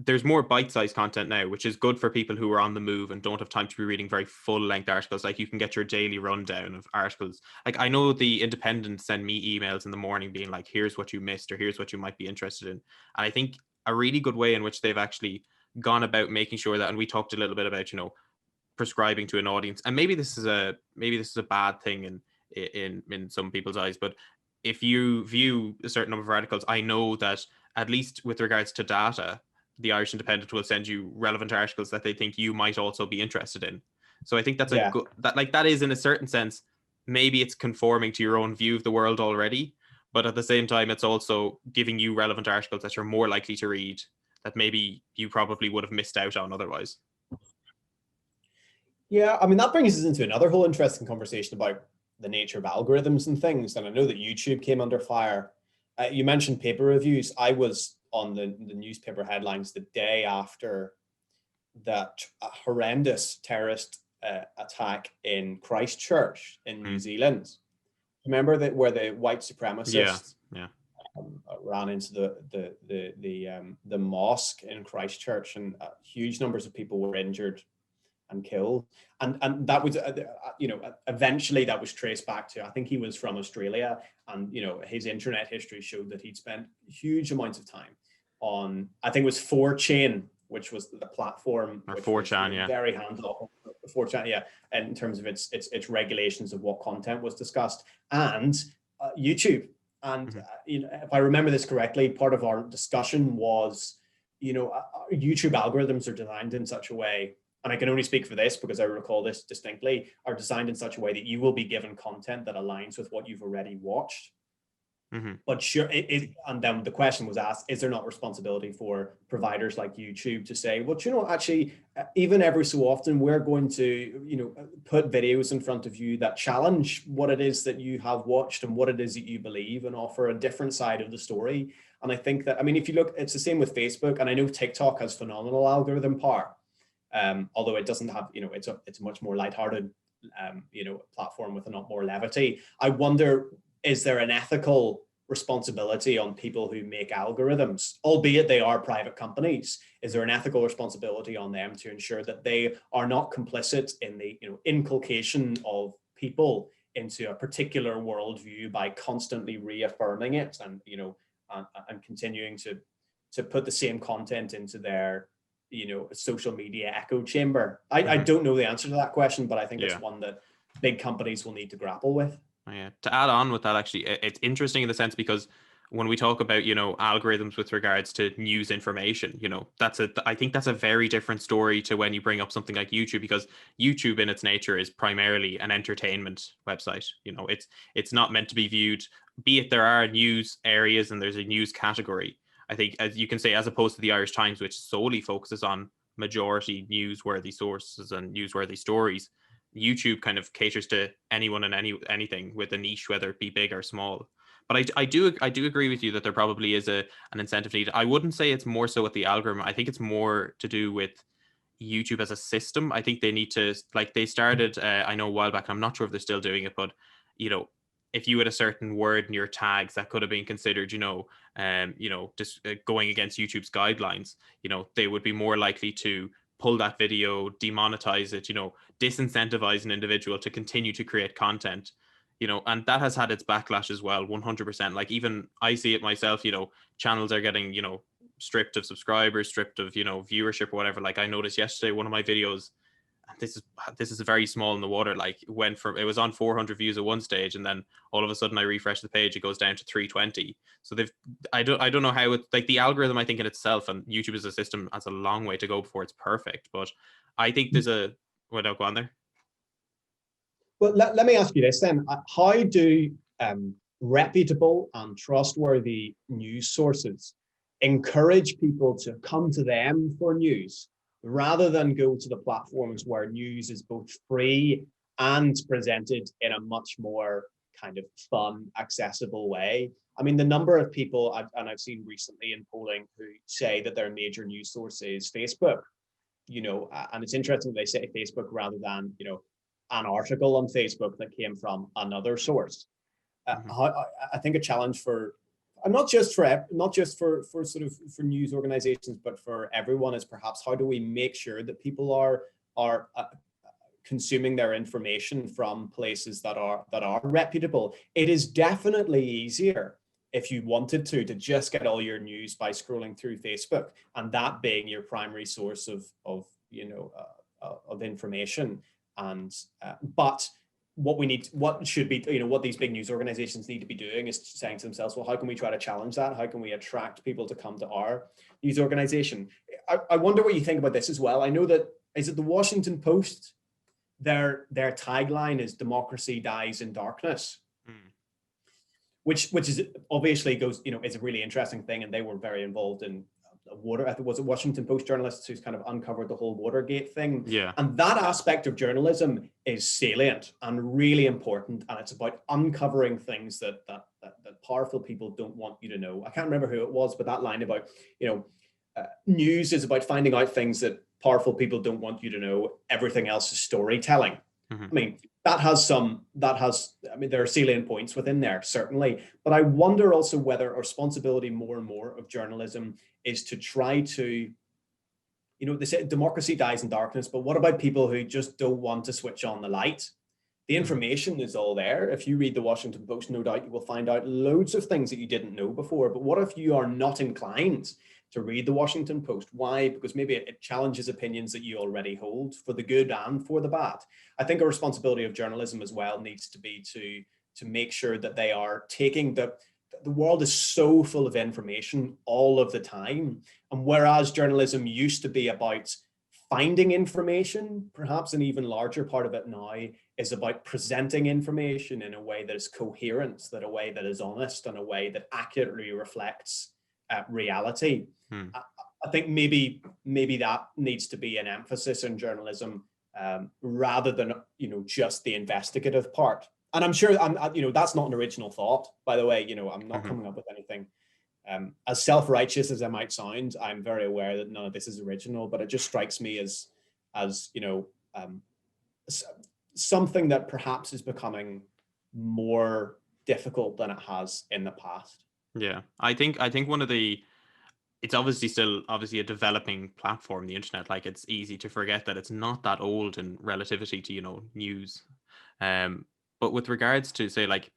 there's more bite-sized content now, which is good for people who are on the move and don't have time to be reading very full-length articles. Like, you can get your daily rundown of articles. Like, I know the Independent send me emails in the morning being like, here's what you missed, or here's what you might be interested in. And I think a really good way in which they've actually gone about making sure that, and we talked a little bit about, prescribing to an audience, and maybe this is a bad thing in some people's eyes, but if you view a certain number of articles, I know that at least with regards to data, the Irish Independent will send you relevant articles that they think you might also be interested in. So I think that's a good, that is, in a certain sense, maybe it's conforming to your own view of the world already, but at the same time, it's also giving you relevant articles that you're more likely to read that maybe you probably would have missed out on otherwise. Yeah, that brings us into another whole interesting conversation about the nature of algorithms and things. And I know that YouTube came under fire. You mentioned paper reviews. I was on the newspaper headlines the day after that horrendous terrorist attack in Christchurch in New Zealand. Remember that, where the white supremacists ran into the mosque in Christchurch, and huge numbers of people were injured and killed, and that was eventually that was traced back to, I think he was from Australia, and his internet history showed that he'd spent huge amounts of time on, I think it was 4chan, which was the platform, or 4chan, very hands-off. 4chan, in terms of its regulations of what content was discussed, and YouTube. And if I remember this correctly, part of our discussion was, YouTube algorithms are designed in such a way, and I can only speak for this because I recall this distinctly, are designed in such a way that you will be given content that aligns with what you've already watched. But sure, and then the question was asked, is there not responsibility for providers like YouTube to say, well, actually, even every so often, we're going to, put videos in front of you that challenge what it is that you have watched and what it is that you believe, and offer a different side of the story. And I think that, if you look, it's the same with Facebook, and I know TikTok has phenomenal algorithm power. Although it doesn't have, it's a much more lighthearted, platform with a lot more levity. I wonder, is there an ethical responsibility on people who make algorithms, albeit they are private companies? Is there an ethical responsibility on them to ensure that they are not complicit in the, inculcation of people into a particular worldview by constantly reaffirming it, and, and continuing to put the same content into their, social media echo chamber? I don't know the answer to that question, but I think it's one that big companies will need to grapple with. Yeah. To add on with that, actually, it's interesting in the sense, because when we talk about, algorithms with regards to news information, I think that's a very different story to when you bring up something like YouTube, because YouTube in its nature is primarily an entertainment website. It's not meant to be viewed, be it there are news areas and there's a news category. I think, as you can say, as opposed to the Irish Times, which solely focuses on majority newsworthy sources and newsworthy stories, YouTube kind of caters to anyone and anything with a niche, whether it be big or small. But I do agree with you that there probably is an incentive need. I wouldn't say it's more so with the algorithm. I think it's more to do with YouTube as a system. I think they need to, like, they started, I know, a while back, and I'm not sure if they're still doing it, but if you had a certain word in your tags that could have been considered, just going against YouTube's guidelines, they would be more likely to pull that video, demonetize it, disincentivize an individual to continue to create content, and that has had its backlash as well, 100%. Like, even I see it myself, channels are getting, stripped of subscribers, stripped of, viewership or whatever. Like, I noticed yesterday one of my videos this is very small in the water. Like it was on 400 views at one stage, and then all of a sudden I refresh the page, it goes down to 320. So I don't know how it, like, the algorithm, I think in itself, and YouTube as a system has a long way to go before it's perfect. But I think there's a, well, no, go on there. Well, let me ask you this then. How do reputable and trustworthy news sources encourage people to come to them for news rather than go to the platforms where news is both free and presented in a much more kind of fun, accessible way? I mean, the number of people I've seen recently in polling who say that their major news source is Facebook, and it's interesting they say Facebook rather than, an article on Facebook that came from another source. I think a challenge for not just for sort of for news organizations, but for everyone is perhaps how do we make sure that people are consuming their information from places that are reputable. It is definitely easier if you wanted to just get all your news by scrolling through Facebook and that being your primary source of information. And but what these big news organizations need to be doing is saying to themselves, well, how can we try to challenge that? How can we attract people to come to our news organization? I wonder what you think about this as well. I know that, is it the Washington Post? Their tagline is "Democracy dies in darkness," which is obviously is a really interesting thing, and they were very involved in I think was it Washington Post journalists who's kind of uncovered the whole Watergate thing. Yeah. And that aspect of journalism is salient and really important, and it's about uncovering things that powerful people don't want you to know. I can't remember who it was, but that line about news is about finding out things that powerful people don't want you to know. Everything else is storytelling. I mean, there are salient points within there, certainly. But I wonder also whether a responsibility more and more of journalism is to try to, they say democracy dies in darkness, but what about people who just don't want to switch on the light? The information is all there. If you read the Washington Post, no doubt you will find out loads of things that you didn't know before. But what if you are not inclined to read the Washington Post? Why? Because maybe it challenges opinions that you already hold, for the good and for the bad. I think a responsibility of journalism as well needs to be to make sure that they are taking the world is so full of information all of the time. And whereas journalism used to be about finding information, perhaps an even larger part of it now is about presenting information in a way that is coherent, that a way that is honest, and a way that accurately reflects reality. I think maybe that needs to be an emphasis in journalism, rather than just the investigative part. And I'm sure that's not an original thought, by the way. I'm not coming up with anything. As self-righteous as I might sound, I'm very aware that none of this is original, but it just strikes me as something that perhaps is becoming more difficult than it has in the past. Yeah, I think one of the, it's obviously a developing platform, the internet. Like, it's easy to forget that it's not that old in relativity to news. But with regards to, say, like,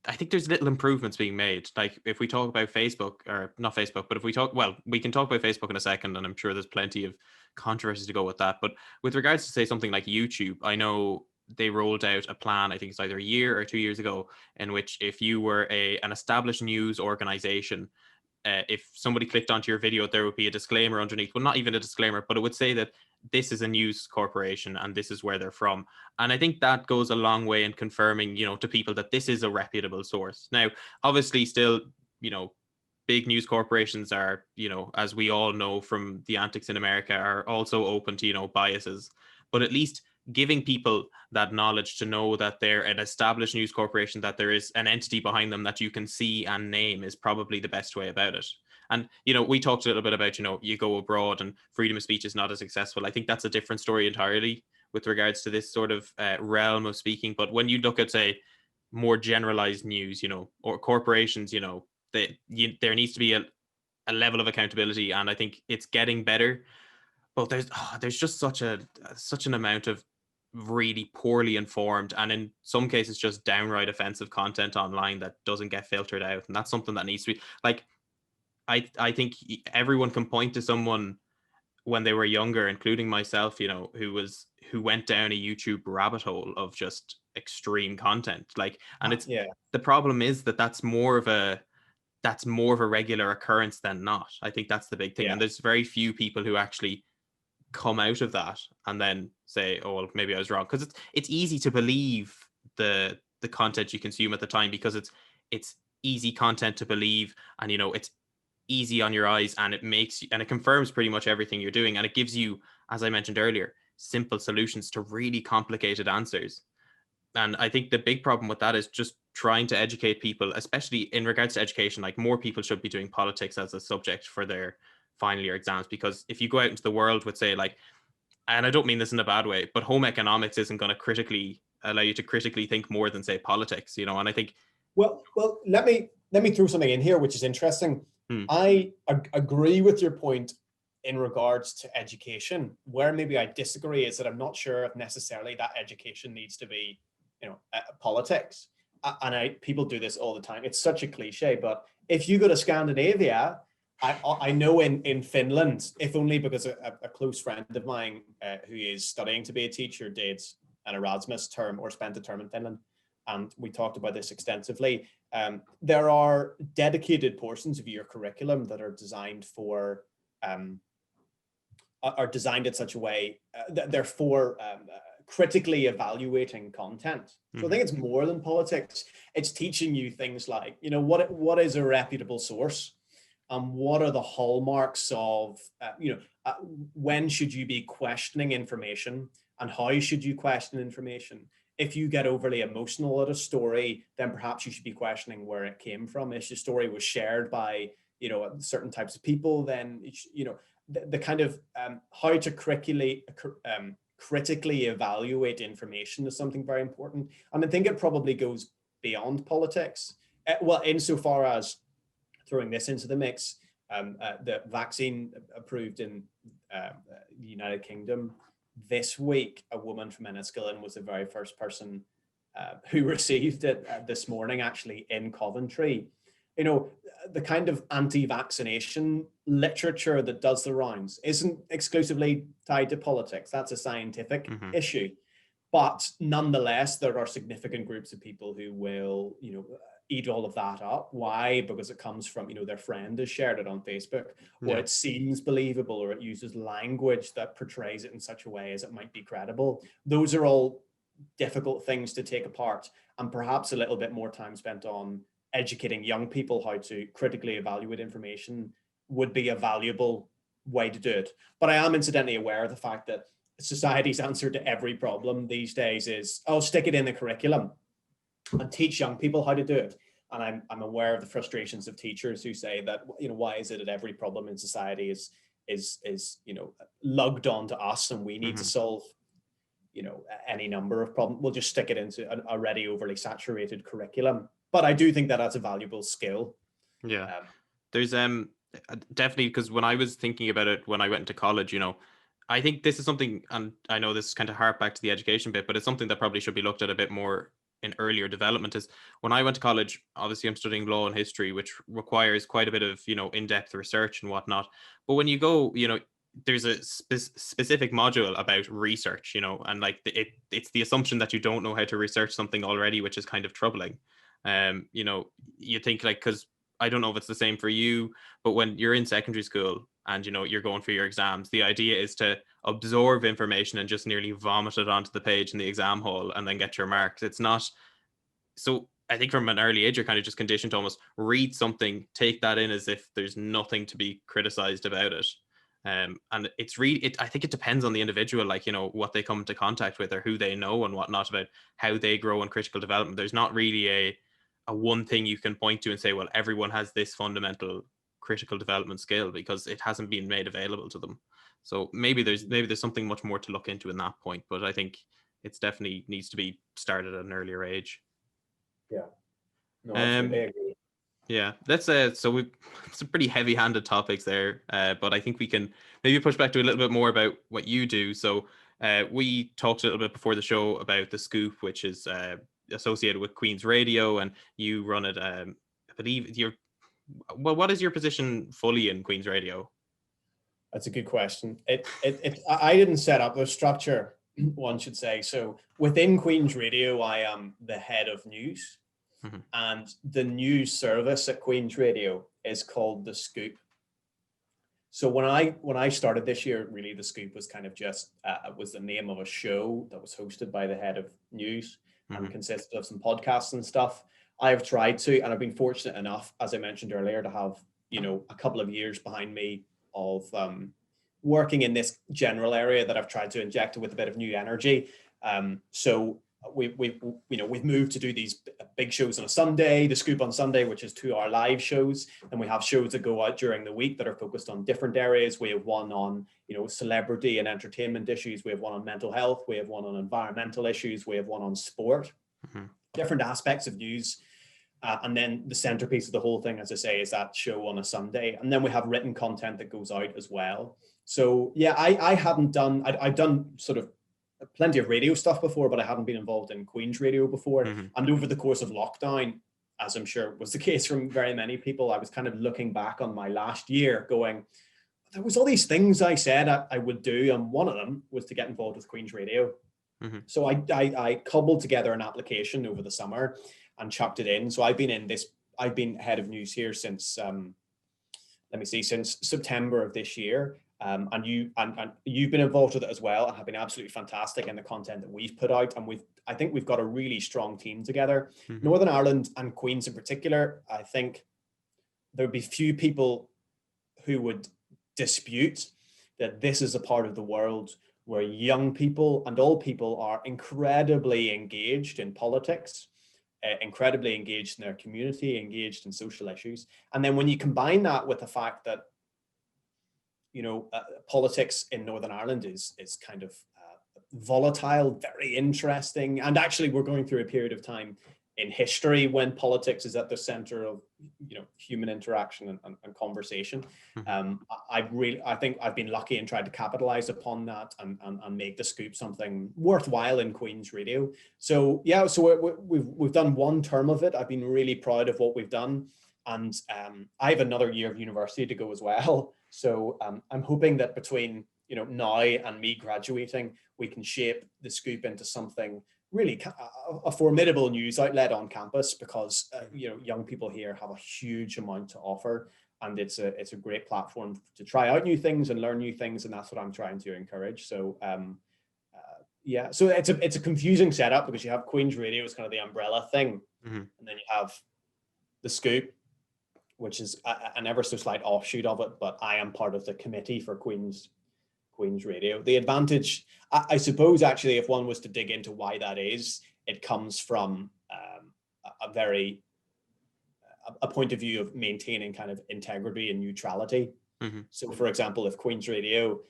I think there's little improvements being made. Like, if we talk about Facebook, or not Facebook, but we can talk about Facebook in a second, and I'm sure there's plenty of controversy to go with that. But with regards to, say, something like YouTube, I know they rolled out a plan, I think it's either a year or 2 years ago, in which if you were an established news organization, if somebody clicked onto your video, there would be a disclaimer underneath. Well, not even a disclaimer, but it would say that this is a news corporation and this is where they're from. And I think that goes a long way in confirming, to people that this is a reputable source. Now, obviously, still, big news corporations are, as we all know from the antics in America, are also open to, biases. But at least giving people that knowledge to know that they're an established news corporation, that there is an entity behind them that you can see and name, is probably the best way about it. And, we talked a little bit about, you go abroad and freedom of speech is not as successful. I think that's a different story entirely with regards to this sort of realm of speaking. But when you look at, say, more generalized news, or corporations, there needs to be a level of accountability. And I think it's getting better. But there's just such an amount of really poorly informed, and in some cases just downright offensive content online that doesn't get filtered out. And that's something that needs to be, like, I think everyone can point to someone when they were younger, including myself, who went down a YouTube rabbit hole of just extreme content. Like, and it's Yeah, the problem is that that's more of a regular occurrence than not. I think that's the big thing. yeah, And there's very few people who actually come out of that and then say, oh well, maybe I was wrong. Because it's easy to believe the content you consume at the time, because it's easy content to believe, and it's easy on your eyes, and it confirms pretty much everything you're doing, and it gives you, as I mentioned earlier, simple solutions to really complicated answers. And I think the big problem with that is just trying to educate people, especially in regards to education. Like, more people should be doing politics as a subject for their final year exams, because if you go out into the world with, say, like, and I don't mean this in a bad way, but home economics isn't going to critically allow you to critically think more than, say, politics, and I think. Well, let me throw something in here, which is interesting. Hmm. I agree with your point in regards to education. Where maybe I disagree is that I'm not sure if necessarily that education needs to be, politics. And people do this all the time. It's such a cliche, but if you go to Scandinavia, I know in Finland, if only because a close friend of mine who is studying to be a teacher did an Erasmus term or spent a term in Finland, and we talked about this extensively. There are dedicated portions of your curriculum that are designed for are designed in such a way that they're for critically evaluating content. So I think it's more than politics. It's teaching you things like, what is a reputable source, and what are the hallmarks of, when should you be questioning information, and how should you question information. If you get overly emotional at a story, then perhaps you should be questioning where it came from. If your story was shared by, certain types of people, then, the kind of how to critically evaluate information is something very important. And I think it probably goes beyond politics. Well, insofar as throwing this into the mix, the vaccine approved in the United Kingdom this week, a woman from Enniskillen was the very first person who received it this morning, actually in Coventry. The kind of anti-vaccination literature that does the rounds isn't exclusively tied to politics. That's a scientific issue. But nonetheless, there are significant groups of people who will, eat all of that up. Why? Because it comes from, their friend has shared it on Facebook, or it seems believable, or it uses language that portrays it in such a way as it might be credible. Those are all difficult things to take apart, and perhaps a little bit more time spent on educating young people how to critically evaluate information would be a valuable way to do it. But I am incidentally aware of the fact that society's answer to every problem these days is, oh, stick it in the curriculum and teach young people how to do it. And I'm aware of the frustrations of teachers who say that, why is it that every problem in society is lugged onto us, and we need to solve any number of problems. We'll just stick it into an already overly saturated curriculum. But I do think that that's a valuable skill. Yeah. There's definitely, because when I was thinking about it when I went into college, I think this is something, and I know this kind of harp back to the education bit, but it's something that probably should be looked at a bit more in earlier development. Is when I went to college, obviously I'm studying law and history, which requires quite a bit of in-depth research and whatnot. But when you go, there's a specific module about research, and like it's the assumption that you don't know how to research something already, which is kind of troubling. You think, like, because I don't know if it's the same for you, but when you're in secondary school and you're going for your exams, the idea is to absorb information and just nearly vomit it onto the page in the exam hall and then get your marks. It's not. So I think from an early age, you're kind of just conditioned to almost read something, take that in as if there's nothing to be criticized about it. And it's really, I think it depends on the individual, like, what they come into contact with or who they know and whatnot about how they grow in critical development. There's not really a one thing you can point to and say, well, everyone has this fundamental critical development skill, because it hasn't been made available to them. So maybe there's something much more to look into in that point, but I think it's definitely needs to be started at an earlier age. Yeah, no, absolutely agree. Yeah, that's so we some pretty heavy-handed topics there, but I think we can maybe push back to a little bit more about what you do. So we talked a little bit before the show about the Scoop, which is associated with Queen's Radio, and you run it. I believe you're. Well, what is your position fully in Queen's Radio? That's a good question. I didn't set up the structure, one should say. So within Queen's Radio, I am the head of news, Mhm. and the news service at Queen's Radio is called The Scoop. So when I started this year, really the Scoop was kind of just was the name of a show that was hosted by the head of news and Mhm. consisted of some podcasts and stuff. I've tried to, and I've been fortunate enough, as I mentioned earlier, to have a couple of years behind me of working in this general area that I've tried to inject with a bit of new energy. So we've moved to do these big shows on a Sunday, the Scoop on Sunday, which is 2 hour live shows, and we have shows that go out during the week that are focused on different areas. We have one on celebrity and entertainment issues, we have one on mental health, we have one on environmental issues, we have one on sport, Mhm. different aspects of news. And then the centerpiece of the whole thing, as I say, is that show on a Sunday. And then we have written content that goes out as well. So yeah, I hadn't done, I've done sort of plenty of radio stuff before, but I hadn't been involved in Queen's Radio before. Mhm. And over the course of lockdown, as I'm sure was the case from very many people, I was kind of looking back on my last year going, there was all these things I said I would do. And one of them was to get involved with Queen's Radio. Mhm. So I cobbled together an application over the summer and chucked it in. So I've been head of news here since since September of this year. And you've been involved with it as well and have been absolutely fantastic in the content that we've put out. And I think we've got a really strong team together. Mhm. Northern Ireland and Queens in particular, I think there would be few people who would dispute that this is a part of the world where young people and old people are incredibly engaged in politics, incredibly engaged in their community, engaged in social issues. And then when you combine that with the fact that politics in Northern Ireland is kind of volatile, very interesting, and actually we're going through a period of time in history when politics is at the center of human interaction and conversation. Mhm. I think I've been lucky and tried to capitalize upon that and make the Scoop something worthwhile in Queen's Radio. So yeah, so we've done one term of it. I've been really proud of what we've done, and I have another year of university to go as well. So I'm hoping that between now and me graduating, we can shape the Scoop into something really a formidable news outlet on campus, because young people here have a huge amount to offer, and it's a great platform to try out new things and learn new things, and that's what I'm trying to encourage. So yeah, so it's a confusing setup because you have Queen's Radio as kind of the umbrella thing, Mhm. and then you have the Scoop, which is an ever so slight offshoot of it, but I am part of the committee for Queen's Radio. The advantage, I suppose, actually, if one was to dig into why that is, it comes from a point of view of maintaining kind of integrity and neutrality. Mhm. So, for example, if Queen's Radio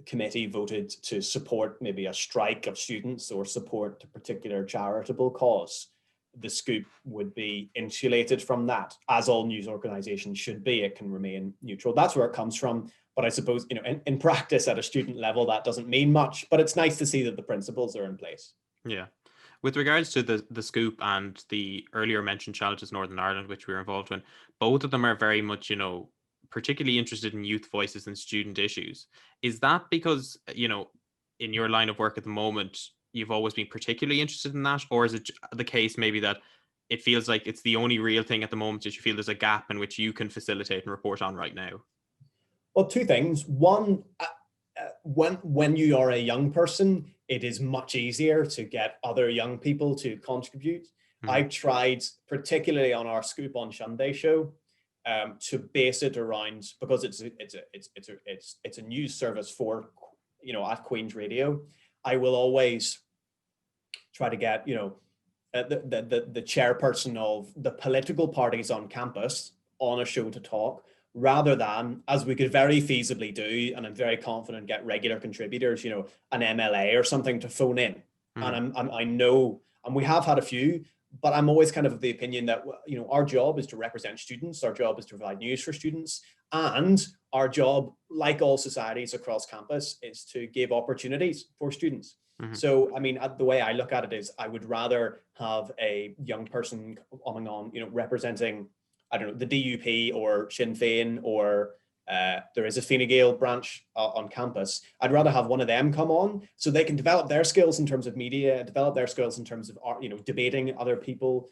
committee voted to support maybe a strike of students or support a particular charitable cause, the Scoop would be insulated from that, as all news organizations should be. It can remain neutral. That's where it comes from. But I suppose, in practice at a student level, that doesn't mean much, but it's nice to see that the principles are in place. Yeah. With regards to the Scoop and the earlier mentioned Challenges Northern Ireland, which we were involved in, both of them are very much, particularly interested in youth voices and student issues. Is that because, in your line of work at the moment, you've always been particularly interested in that? Or is it the case maybe that it feels like it's the only real thing at the moment that you feel there's a gap in which you can facilitate and report on right now? Well, two things. One, when you are a young person, it is much easier to get other young people to contribute. Mhm. I've tried, particularly on our Scoop on Sunday show, to base it around, because it's a news service for at Queen's Radio. I will always try to get the chairperson of the political parties on campus on a show to talk, rather than, as we could very feasibly do, and I'm very confident, get regular contributors, an MLA or something to phone in. Mhm. And I know, and we have had a few, but I'm always kind of the opinion that our job is to represent students, our job is to provide news for students, and our job, like all societies across campus, is to give opportunities for students. Mhm. So, I mean, the way I look at it is, I would rather have a young person coming on, representing, I don't know, the DUP or Sinn Féin or There is a Fine Gael branch on campus. I'd rather have one of them come on so they can develop their skills in terms of media, develop their skills in terms of art, debating other people,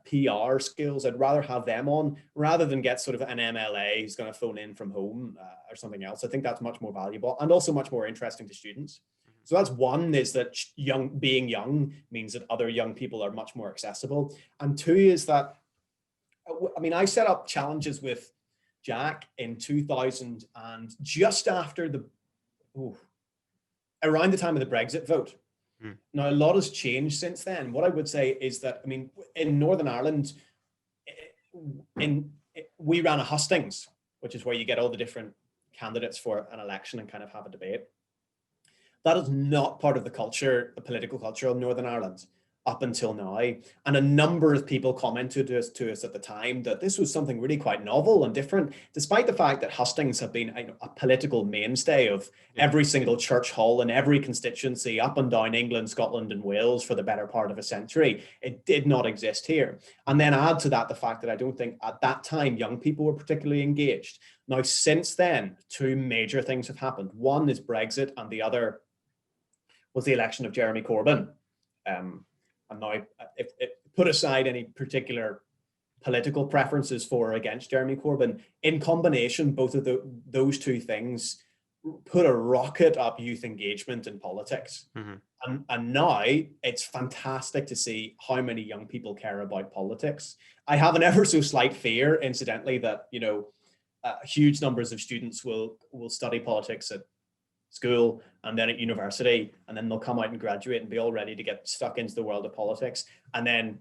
PR skills. I'd rather have them on rather than get sort of an MLA who's going to phone in from home or something else. I think that's much more valuable and also much more interesting to students. So that's one, is that being young means that other young people are much more accessible. And two is that, I mean, I set up challenges with Jack in 2000 and just after around the time of the Brexit vote. Now, a lot has changed since then. What I would say is that, I mean, in Northern Ireland, we ran a hustings, which is where you get all the different candidates for an election and kind of have a debate. That is not part of the culture, the political culture of Northern Ireland up until now. And a number of people commented to us at the time that this was something really quite novel and different, despite the fact that hustings have been a political mainstay of every single church hall in every constituency up and down England, Scotland, and Wales for the better part of a century. It did not exist here. And then add to that the fact that I don't think at that time young people were particularly engaged. Now, since then, two major things have happened. One is Brexit, and the other was the election of Jeremy Corbyn. And now, if put aside any particular political preferences for or against Jeremy Corbyn, in combination, both of those two things put a rocket up youth engagement in politics. And now it's fantastic to see how many young people care about politics. I have an ever so slight fear, incidentally, that huge numbers of students will study politics at school and then at university, and then they'll come out and graduate and be all ready to get stuck into the world of politics. And then,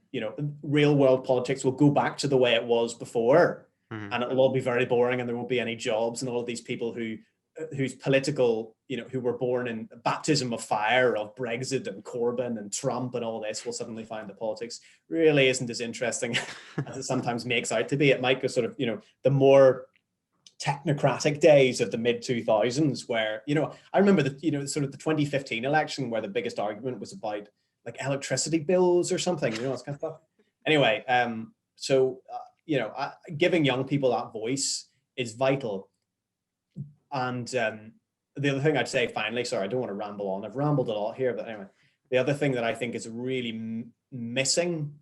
real world politics will go back to the way it was before, and it'll all be very boring and there won't be any jobs. And all of these people whose political, who were born in baptism of fire of Brexit and Corbyn and Trump and all this will suddenly find that politics really isn't as interesting as it sometimes makes out to be. It might go sort of, the more technocratic days of the mid 2000s where, I remember sort of the 2015 election where the biggest argument was about like electricity bills or something, this kind of stuff. Anyway, giving young people that voice is vital. And the other thing I'd say finally, sorry, I don't want to ramble on. I've rambled a lot here, but anyway, the other thing that I think is really missing,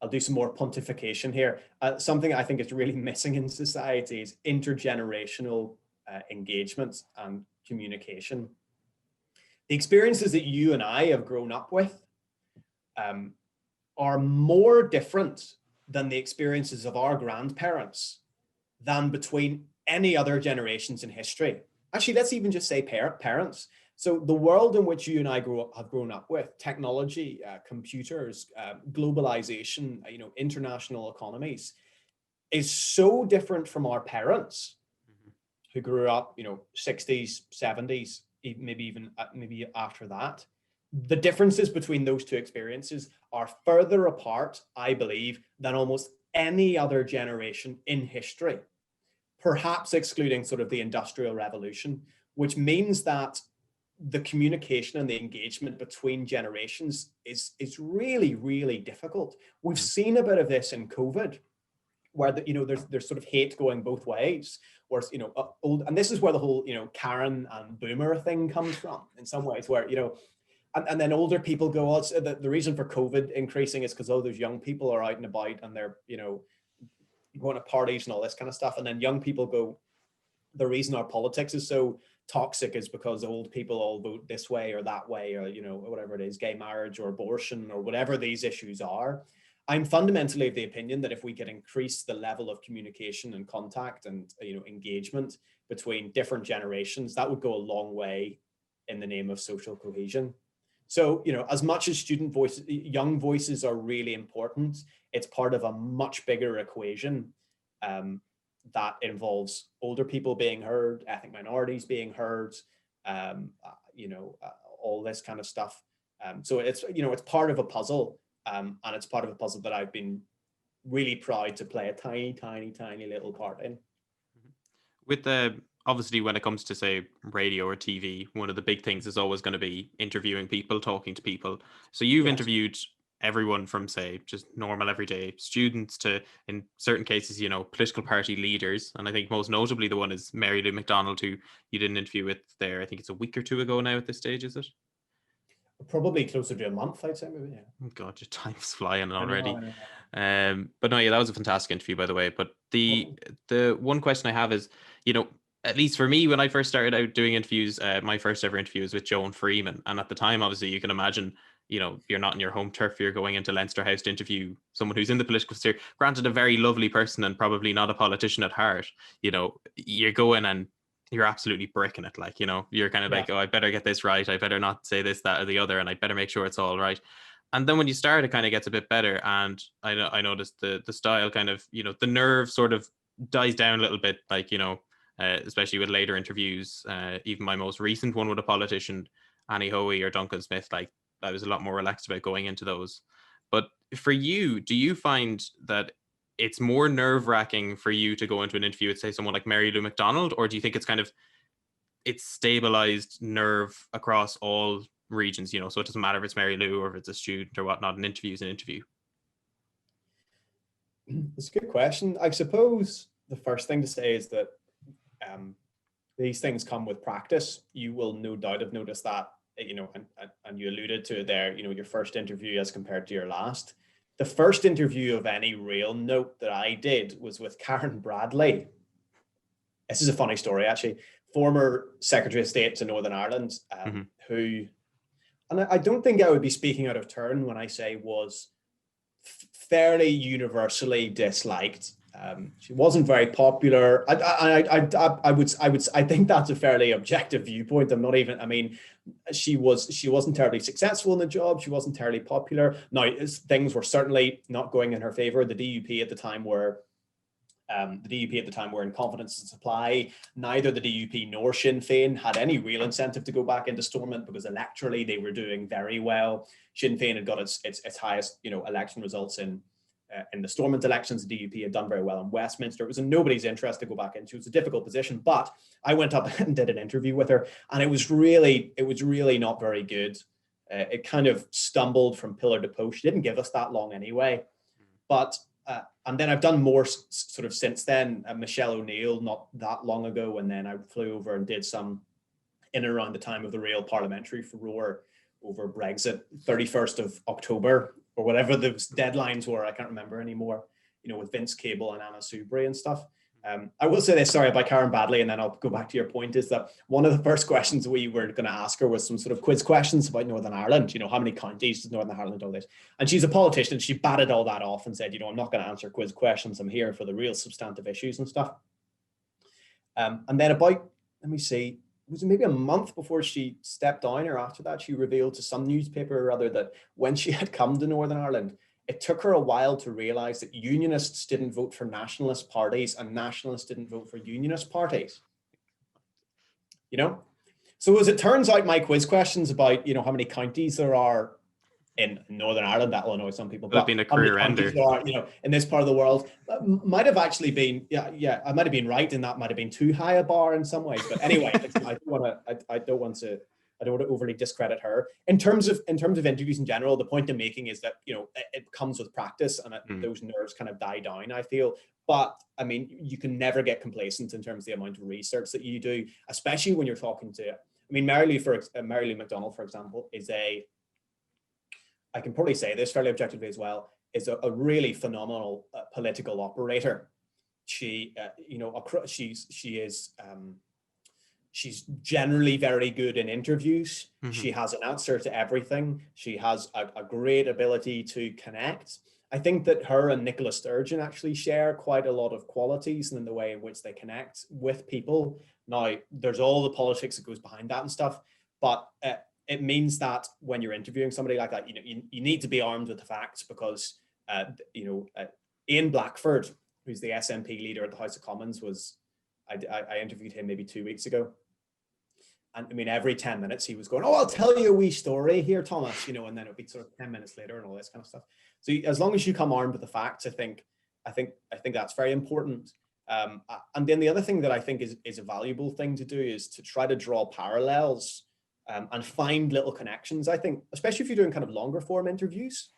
I'll do some more pontification here. Something I think is really missing in society is intergenerational engagement and communication. The experiences that you and I have grown up with are more different than the experiences of our grandparents than between any other generations in history. Actually, let's even just say parents. So the world in which you and I have grown up with, technology, computers, globalization, international economies, is so different from our parents who grew up, 60s, 70s, maybe after that. The differences between those two experiences are further apart, I believe, than almost any other generation in history, perhaps excluding sort of the Industrial Revolution, which means that the communication and the engagement between generations is really, really difficult. We've seen a bit of this in COVID, where there's sort of hate going both ways, where and this is where the whole Karen and Boomer thing comes from in some ways, where and then older people go, oh, the reason for COVID increasing is because those young people are out and about and they're going to parties and all this kind of stuff, and then young people go, the reason our politics is so toxic is because old people all vote this way or that way, or whatever it is, gay marriage or abortion or whatever these issues are. I'm fundamentally of the opinion that if we could increase the level of communication and contact and engagement between different generations, that would go a long way in the name of social cohesion. So as much as student voices, young voices are really important, it's part of a much bigger equation that involves older people being heard, ethnic minorities being heard, all this kind of stuff. So it's part of a puzzle, and it's part of a puzzle that I've been really proud to play a tiny, tiny, tiny little part in. With obviously, when it comes to say radio or TV, one of the big things is always going to be interviewing people, talking to people. So you've interviewed everyone from, say, just normal everyday students to, in certain cases, political party leaders. And I think most notably the one is Mary Lou McDonald, who you did an interview with there. I think it's a week or two ago now at this stage, is it? Probably closer to a month, I'd say, maybe. Yeah. Oh God, your time's flying I know, already. I know. But no, yeah, that was a fantastic interview, by the way. But the one question I have is, at least for me, when I first started out doing interviews, my first ever interview was with Joan Freeman, and at the time, obviously, you can imagine, you're not in your home turf, you're going into Leinster House to interview someone who's in the political sphere. Granted, a very lovely person and probably not a politician at heart. You're going and you're absolutely bricking it. Like, you're kind of Yeah. like, oh, I better get this right. I better not say this, that, or the other, and I better make sure it's all right. And then when you start, it kind of gets a bit better. And I noticed the style kind of, the nerve sort of dies down a little bit, like, especially with later interviews. Even my most recent one with a politician, Annie Hoey or Duncan Smith, like, I was a lot more relaxed about going into those. But for you, do you find that it's more nerve wracking for you to go into an interview with, say, someone like Mary Lou McDonald, or do you think it's stabilized nerve across all regions, so it doesn't matter if it's Mary Lou or if it's a student or whatnot, an interview is an interview? It's a good question. I suppose the first thing to say is that these things come with practice. You will no doubt have noticed that, and you alluded to it there, your first interview as compared to your last. The first interview of any real note that I did was with Karen Bradley. This is a funny story, actually. Former Secretary of State to Northern Ireland, who, and I don't think I would be speaking out of turn when I say was fairly universally disliked. She wasn't very popular. I think that's a fairly objective viewpoint. I'm not even. I mean, she wasn't terribly successful in the job. She wasn't terribly popular. Now, things were certainly not going in her favor. The DUP at the time were in confidence and supply. Neither the DUP nor Sinn Féin had any real incentive to go back into Stormont because electorally they were doing very well. Sinn Féin had got its highest election results in the Stormont elections. The DUP had done very well in Westminster. It was in nobody's interest to go back into. It was a difficult position, but I went up and did an interview with her, and it was really not very good. It kind of stumbled from pillar to post. She didn't give us that long anyway, but. And then I've done more sort of since then. Michelle O'Neill not that long ago, and then I flew over and did some in and around the time of the real parliamentary furore over Brexit, 31st of October or whatever those deadlines were. I can't remember anymore. With Vince Cable and Anna Soubry and stuff. I will say this, sorry, about Karen Badley, and then I'll go back to your point, is that one of the first questions we were going to ask her was some sort of quiz questions about Northern Ireland. How many counties does Northern Ireland, all this? And she's a politician. She batted all that off and said, I'm not going to answer quiz questions. I'm here for the real substantive issues and stuff. And then about, let me see, was it maybe a month before she stepped down or after that, she revealed to some newspaper or other that when she had come to Northern Ireland, it took her a while to realize that unionists didn't vote for nationalist parties and nationalists didn't vote for unionist parties. So as it turns out, my quiz questions about, how many counties there are in Northern Ireland, that will annoy some people, but been a career ender. There are, in this part of the world, might have actually been, I might have been right, and that might have been too high a bar in some ways. But anyway, I don't want to overly discredit her. In terms of interviews in general, the point I'm making is that it comes with practice, and those nerves kind of die down, I feel. But I mean, you can never get complacent in terms of the amount of research that you do, especially when you're talking to. I mean, Mary Lou McDonald, for example, I can probably say this fairly objectively as well, is a really phenomenal political operator. She, she's generally very good in interviews. She has an answer to everything. She has a great ability to connect. I think that her and Nicola Sturgeon actually share quite a lot of qualities in the way in which they connect with people. Now, there's all the politics that goes behind that and stuff, but it means that when you're interviewing somebody like that, you need to be armed with the facts, because Ian Blackford, who's the SNP leader at the House of Commons, I interviewed him maybe 2 weeks ago. And I mean, every 10 minutes he was going, "Oh, I'll tell you a wee story here, Thomas," and then it'd be sort of 10 minutes later and all this kind of stuff. So as long as you come armed with the facts, I think that's very important. And then the other thing that I think is a valuable thing to do is to try to draw parallels and find little connections. I think, especially if you're doing kind of longer form interviews,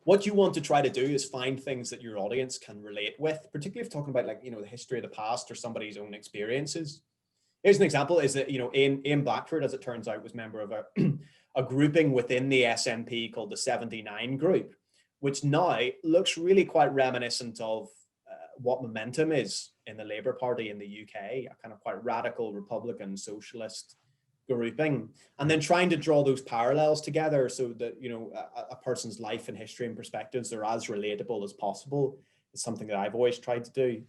what you want to try to do is find things that your audience can relate with, particularly if talking about like, the history of the past or somebody's own experiences. Here's an example is that, Ian Blackford, as it turns out, was member of a grouping within the SNP called the 79 group, which now looks really quite reminiscent of what Momentum is in the Labour Party in the UK, a kind of quite radical Republican socialist grouping, and then trying to draw those parallels together so that, a person's life and history and perspectives are as relatable as possible is something that I've always tried to do.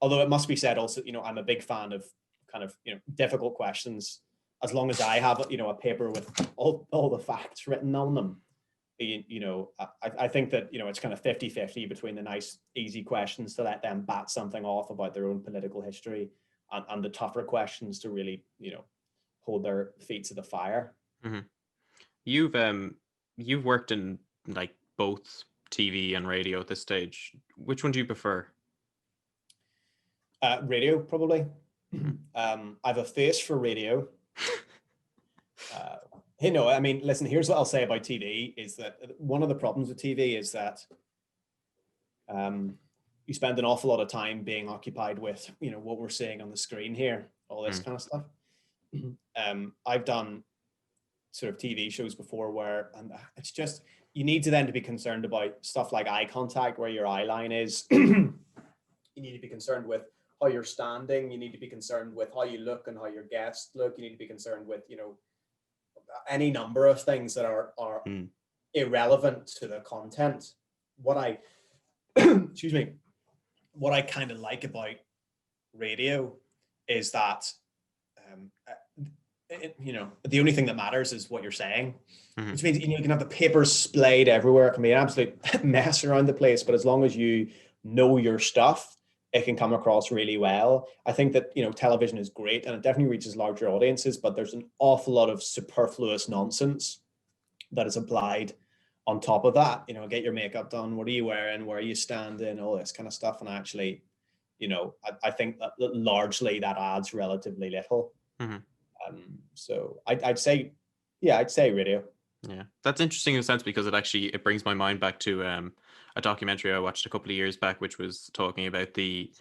Although it must be said also, I'm a big fan of kind of, difficult questions, as long as I have, a paper with all the facts written on them. I think that, it's kind of 50-50 between the nice, easy questions to let them bat something off about their own political history and the tougher questions to really, hold their feet to the fire. Mm-hmm. You've worked in like both TV and radio at this stage. Which one do you prefer? Radio, probably. I have a face for radio. I mean, listen, here's what I'll say about TV is that one of the problems with TV is that you spend an awful lot of time being occupied with, what we're seeing on the screen here, all this kind of stuff. I've done sort of TV shows before where, and it's just, you need to then to be concerned about stuff like eye contact, where your eye line is. You need to be concerned with how you're standing. You need to be concerned with how you look and how your guests look. You need to be concerned with, any number of things that are irrelevant to the content. What I, excuse me, what I kind of like about radio is that, the only thing that matters is what you're saying, which means, you can have the papers splayed everywhere. It can be an absolute mess around the place, but as long as you know your stuff, it can come across really well. I think that, television is great and it definitely reaches larger audiences, but there's an awful lot of superfluous nonsense that is applied on top of that. Get your makeup done. What are you wearing? Where are you standing? All this kind of stuff. And actually, I think that largely that adds relatively little. So I'd say radio. Yeah, that's interesting in a sense because it brings my mind back to a documentary I watched a couple of years back, which was talking about the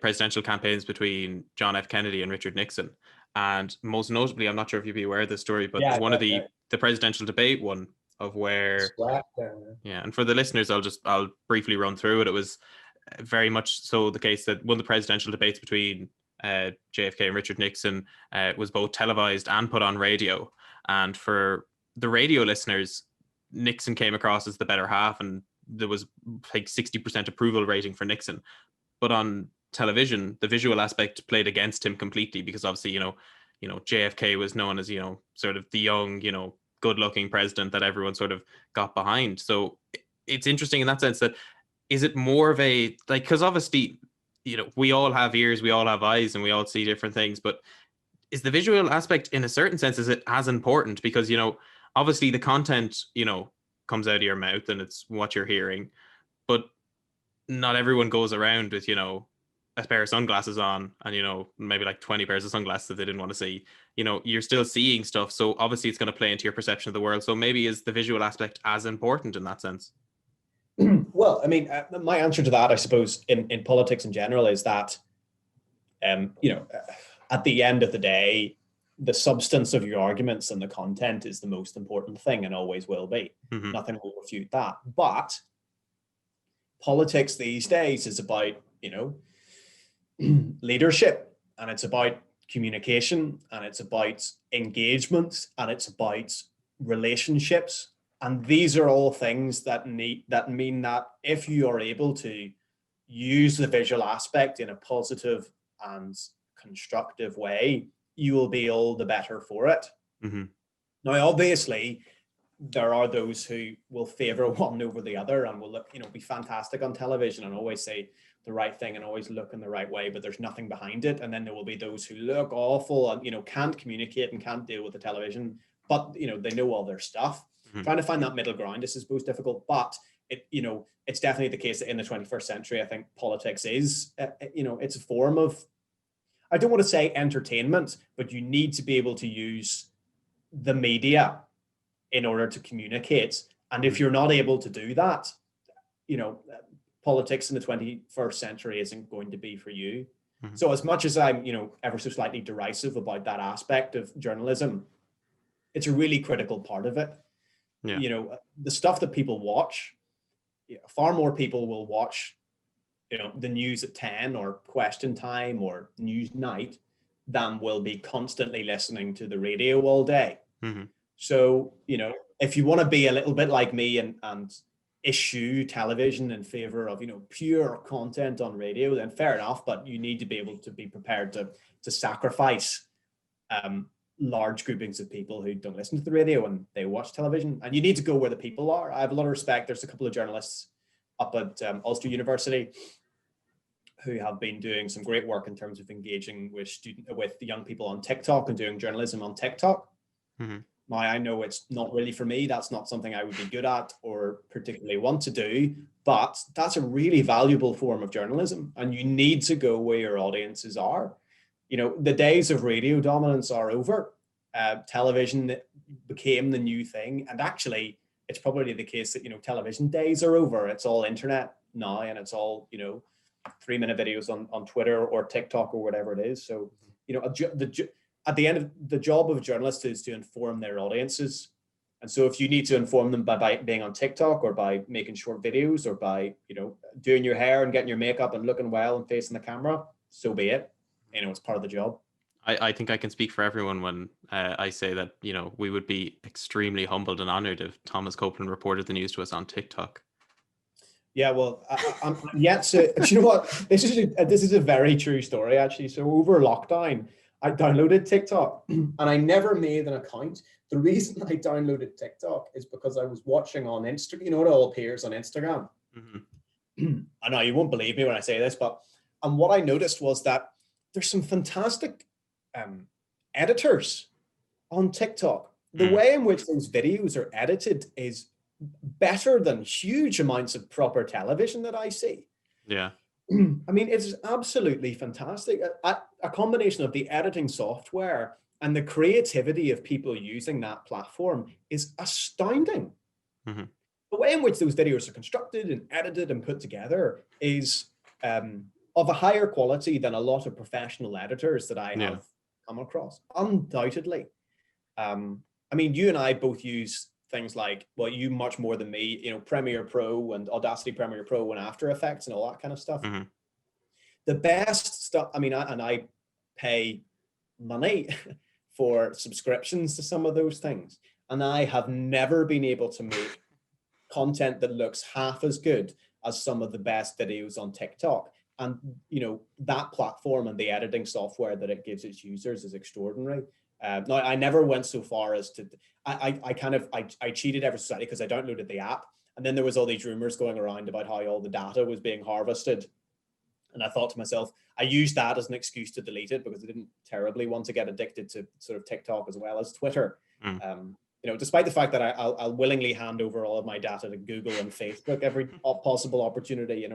presidential campaigns between John F. Kennedy and Richard Nixon. And most notably, I'm not sure if you'd be aware of this story, but one of the presidential debate one of where, and for the listeners, I'll briefly run through it. It was very much so the case that one of the presidential debates between JFK and Richard Nixon was both televised and put on radio. And for the radio listeners, Nixon came across as the better half, and there was like 60% approval rating for Nixon. But on television, the visual aspect played against him completely because obviously, JFK was known as, sort of the young, good-looking president that everyone sort of got behind. So it's interesting in that sense that is it more of a, like, because obviously, we all have ears, we all have eyes, and we all see different things, but is the visual aspect in a certain sense, is it as important? Because, obviously the content, comes out of your mouth and it's what you're hearing, but not everyone goes around with, a pair of sunglasses on and, maybe like 20 pairs of sunglasses that they didn't want to see. You're still seeing stuff. So obviously it's going to play into your perception of the world. So maybe is the visual aspect as important in that sense? Well, I mean, my answer to that, I suppose, in politics in general is that, at the end of the day, the substance of your arguments and the content is the most important thing and always will be. Nothing will refute that. But politics these days is about, leadership, and it's about communication, and it's about engagement, and it's about relationships. And these are all things that mean that if you are able to use the visual aspect in a positive and constructive way, you will be all the better for it. Now, obviously, there are those who will favor one over the other and will look, be fantastic on television and always say the right thing and always look in the right way, but there's nothing behind it. And then there will be those who look awful and, can't communicate and can't deal with the television, but, they know all their stuff. Trying to find that middle ground is, I suppose, difficult, but it's definitely the case that in the 21st century, I think politics is, it's a form of, I don't want to say entertainment, but you need to be able to use the media in order to communicate And if you're not able to do that, politics in the 21st century isn't going to be for you. So as much as I'm, ever so slightly derisive about that aspect of journalism, it's a really critical part of it. Yeah. The stuff that people watch, far more people will watch, the news at 10 or Question Time or News Night than will be constantly listening to the radio all day. So, if you want to be a little bit like me and issue television in favor of, pure content on radio, then fair enough, but you need to be able to be prepared to sacrifice large groupings of people who don't listen to the radio and they watch television. And you need to go where the people are. I have a lot of respect. There's a couple of journalists up at Ulster University who have been doing some great work in terms of engaging with the young people on TikTok and doing journalism on TikTok. Now, I know it's not really for me. That's not something I would be good at or particularly want to do, but that's a really valuable form of journalism. And you need to go where your audiences are. The days of radio dominance are over. Television became the new thing. And actually, it's probably the case that, television days are over. It's all internet now, and it's all, 3-minute videos on Twitter or TikTok or whatever it is. So, at the end of the job of a journalist is to inform their audiences. And so if you need to inform them by being on TikTok or by making short videos or by, doing your hair and getting your makeup and looking well and facing the camera, so be it. It's part of the job. I think I can speak for everyone when I say that, we would be extremely humbled and honored if Thomas Copeland reported the news to us on TikTok. Yeah, well, I'm yet to, you know what? This is a very true story, actually. So over lockdown, I downloaded TikTok and I never made an account. The reason I downloaded TikTok is because I was watching on Instagram. It all appears on Instagram. I know you won't believe me when I say this, but what I noticed was that there's some fantastic editors on TikTok. The way in which those videos are edited is better than huge amounts of proper television that I see. Yeah. I mean, it's absolutely fantastic. A combination of the editing software and the creativity of people using that platform is astounding. The way in which those videos are constructed and edited and put together is of a higher quality than a lot of professional editors that I have come across, undoubtedly. I mean, you and I both use things like, well, you much more than me, Premiere Pro and Audacity Premiere Pro and After Effects and all that kind of stuff. The best stuff, I mean, I pay money for subscriptions to some of those things. And I have never been able to make content that looks half as good as some of the best videos on TikTok. And, that platform and the editing software that it gives its users is extraordinary. No, I never went so far as to, I cheated ever so slightly because I downloaded the app. And then there was all these rumors going around about how all the data was being harvested. And I thought to myself, I used that as an excuse to delete it because I didn't terribly want to get addicted to sort of TikTok as well as Twitter. Despite the fact that I'll willingly hand over all of my data to Google and Facebook every possible opportunity,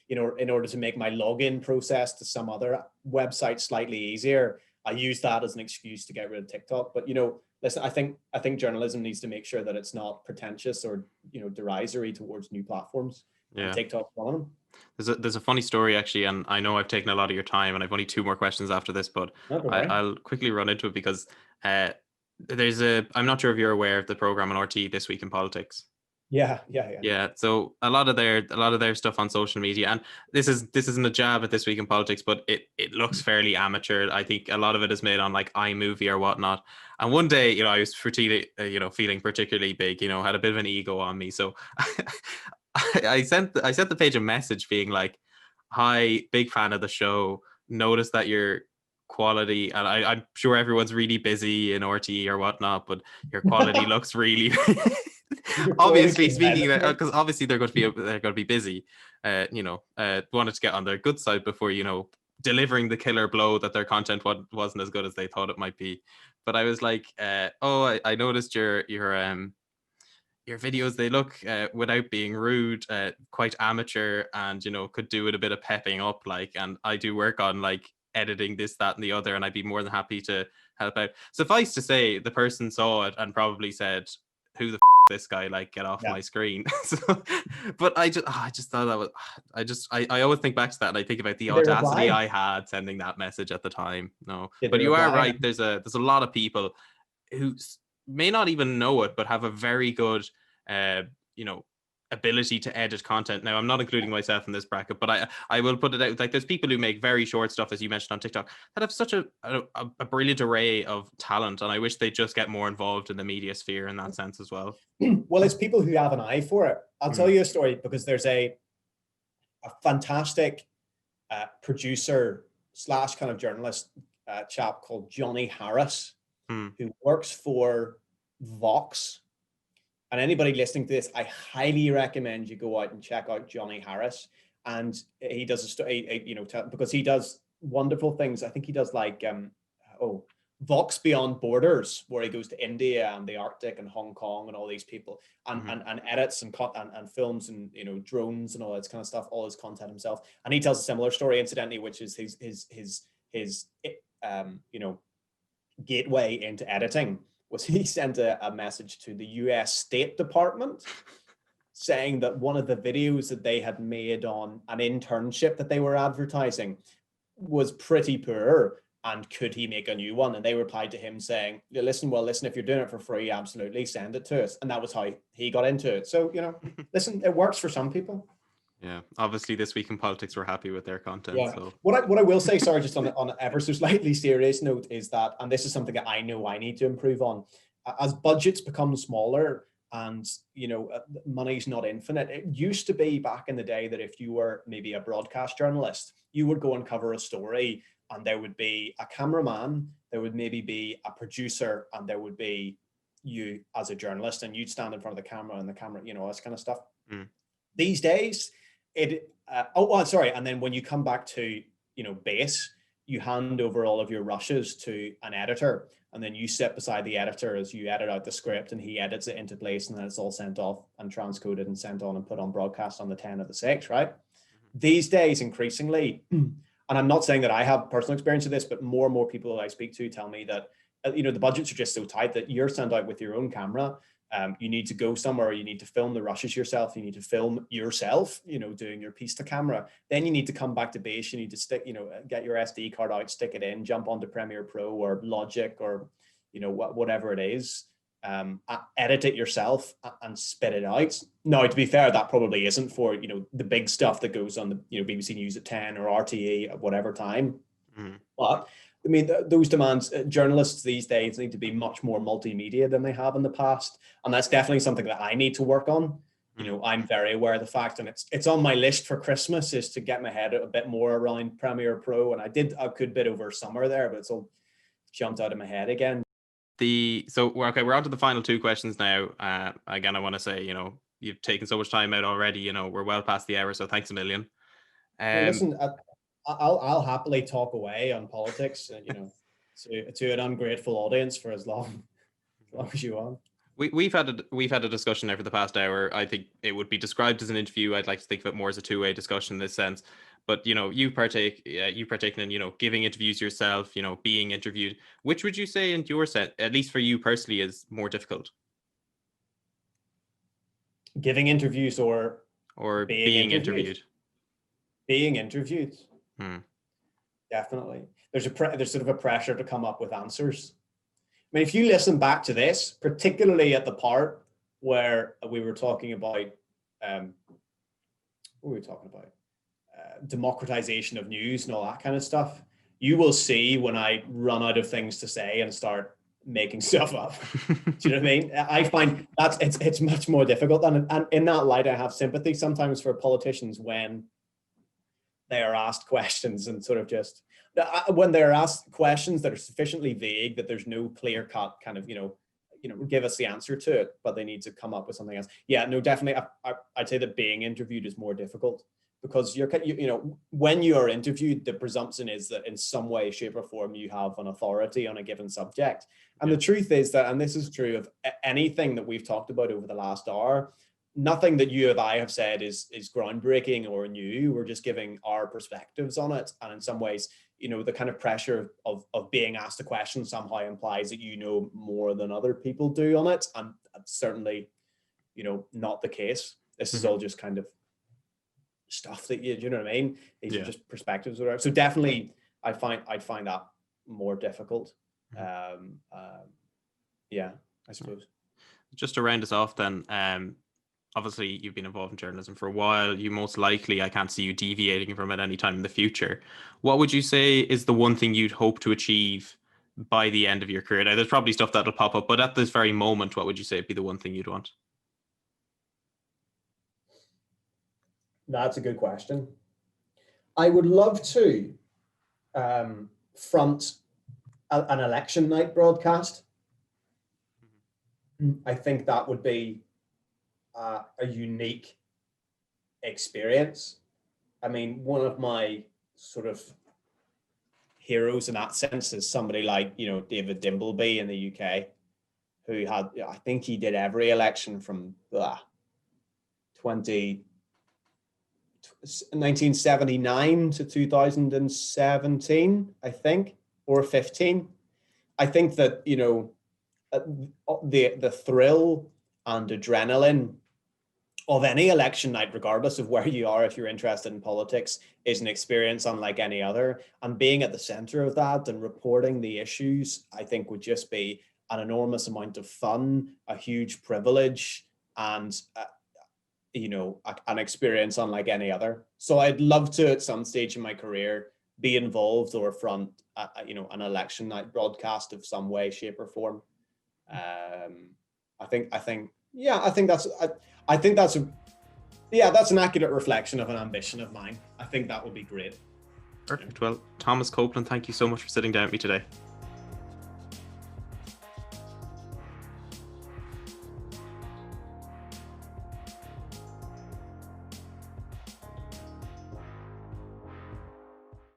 in order to make my login process to some other website slightly easier. I use that as an excuse to get rid of TikTok. But, listen, I think journalism needs to make sure that it's not pretentious or, derisory towards new platforms. Yeah. TikTok's one of them. There's a funny story, actually, and I know I've taken a lot of your time and I've only 2 more questions after this, but I'll quickly run into it because I'm not sure if you're aware of the program on RT, This Week in Politics. Yeah. So a lot of their stuff on social media, and this isn't a jab at This Week in Politics, but it looks fairly amateur. I think a lot of it is made on like iMovie or whatnot. And one day, I was feeling particularly big, had a bit of an ego on me. So I sent the page a message being like, "Hi, big fan of the show. Noticed that your quality, and I'm sure everyone's really busy in RTE or whatnot, but your quality looks really." Obviously, speaking of, because obviously they're going to be busy. Wanted to get on their good side before delivering the killer blow that their content wasn't as good as they thought it might be. But I was like, I noticed your videos, they look, without being rude, quite amateur, and could do with a bit of pepping up, and I do work on editing this, that, and the other, and I'd be more than happy to help out. Suffice to say, the person saw it and probably said, "Who the this guy, like, get off Yeah. my screen. So, but I just thought that was, I always think back to that, and I think about the Did they audacity reply? I had sending that message at the time. No, Did but they you are reply? right. There's a lot of people who may not even know it, but have a very good, you know, ability to edit content. Now, I'm not including myself in this bracket, but I will put it out. Like, there's people who make very short stuff, as you mentioned, on TikTok, that have such a brilliant array of talent, and I wish they'd just get more involved in the media sphere in that sense as well. Well, it's people who have an eye for it. I'll tell you a story, because there's a fantastic producer / kind of journalist chap called Johnny Harris, who works for Vox. And anybody listening to this, I highly recommend you go out and check out Johnny Harris. And he does a story, you know, because he does wonderful things. I think he does like Vox Beyond Borders, where he goes to India and the Arctic and Hong Kong and all these people, and edits and films and, you know, drones and all that kind of stuff, all his content himself. And he tells a similar story, incidentally, which is his you know, gateway into editing was he sent a message to the US State Department saying that one of the videos that they had made on an internship that they were advertising was pretty poor, and could he make a new one? And they replied to him saying, listen, if you're doing it for free, absolutely, send it to us. And that was how he got into it. So, you know, listen, it works for some people. Yeah, obviously This Week in Politics were happy with their content. Yeah. So What I will say, sorry, just on an ever so slightly serious note, is that, and this is something that I know I need to improve on, as budgets become smaller and, you know, money's not infinite. It used to be back in the day that if you were maybe a broadcast journalist, you would go and cover a story, and there would be a cameraman, there would maybe be a producer, and there would be you as a journalist, and you'd stand in front of the camera, and the camera, you know, all this kind of stuff. These days, sorry. And then when you come back to, you know, base, you hand over all of your rushes to an editor, and then you sit beside the editor as you edit out the script, and he edits it into place, and then it's all sent off and transcoded and sent on and put on broadcast on the 10 of the 6, right? These days, increasingly, and I'm not saying that I have personal experience of this, but more and more people that I speak to tell me that, you know, the budgets are just so tight that you're sent out with your own camera. You need to go somewhere, you need to film the rushes yourself, you need to film yourself, you know, doing your piece to camera. Then you need to come back to base, you need to stick, you know, get your SD card out, stick it in, jump onto Premiere Pro or Logic or, you know, whatever it is, edit it yourself and spit it out. Now, to be fair, that probably isn't for, you know, the big stuff that goes on the, you know, BBC News at 10 or RTE at whatever time. But I mean, those demands, journalists these days need to be much more multimedia than they have in the past. And that's definitely something that I need to work on. You know, I'm very aware of the fact, and it's on my list for Christmas, is to get my head a bit more around Premiere Pro. And I did a good bit over summer there, but it's all jumped out of my head again. So we're on to the final two questions now. Again, I want to say, you know, you've taken so much time out already. You know, we're well past the hour, so thanks a million. Well, listen, I'll happily talk away on politics, you know, to an ungrateful audience for as long as you want. We've had a discussion there for the past hour. I think it would be described as an interview. I'd like to think of it more as a two-way discussion in this sense. But, you know, you've partaken in, you know, giving interviews yourself, you know, being interviewed. Which would you say in your set, at least for you personally, is more difficult? Giving interviews or being interviewed? Being interviewed. Definitely. There's sort of a pressure to come up with answers. I mean, if you listen back to this, particularly at the part where we were talking about, what were we talking about? Democratization of news and all that kind of stuff, you will see when I run out of things to say and start making stuff up. Do you know what I mean? I find it's much more difficult. And in that light, I have sympathy sometimes for politicians when they are asked questions and sort of just, when they're asked questions that are sufficiently vague that there's no clear cut kind of, you know, give us the answer to it, but they need to come up with something else. Yeah, no, definitely. I'd say that being interviewed is more difficult because you know, when you are interviewed, the presumption is that in some way, shape or form, you have an authority on a given subject. And the truth is that, and this is true of anything that we've talked about over the last hour, nothing that you and I have said is groundbreaking or new. We're just giving our perspectives on it. And in some ways, you know, the kind of pressure of being asked a question somehow implies that you know more than other people do on it. And certainly not the case. This is all just kind of stuff that you know what I mean? These are just perspectives or whatever. So definitely I'd find that more difficult. Yeah, I suppose. Just to round us off then, obviously you've been involved in journalism for a while. You most likely, I can't see you deviating from it anytime in the future. What would you say is the one thing you'd hope to achieve by the end of your career? Now, there's probably stuff that'll pop up, but at this very moment, what would you say would be the one thing you'd want? That's a good question. I would love to front an election night broadcast. I think that would be a unique experience. I mean, one of my sort of heroes in that sense is somebody like, David Dimbleby in the UK, who had, I think he did every election from 1979 to 2017, I think, or 15. I think that, the thrill and adrenaline of any election night, regardless of where you are, if you're interested in politics, is an experience unlike any other. And being at the center of that and reporting the issues, I think would just be an enormous amount of fun, a huge privilege, and an experience unlike any other. So I'd love to, at some stage in my career, be involved or front, an election night broadcast of some way, shape, or form. I think that's an accurate reflection of an ambition of mine. I think that would be great. Perfect. Well, Thomas Copeland, thank you so much for sitting down with me today.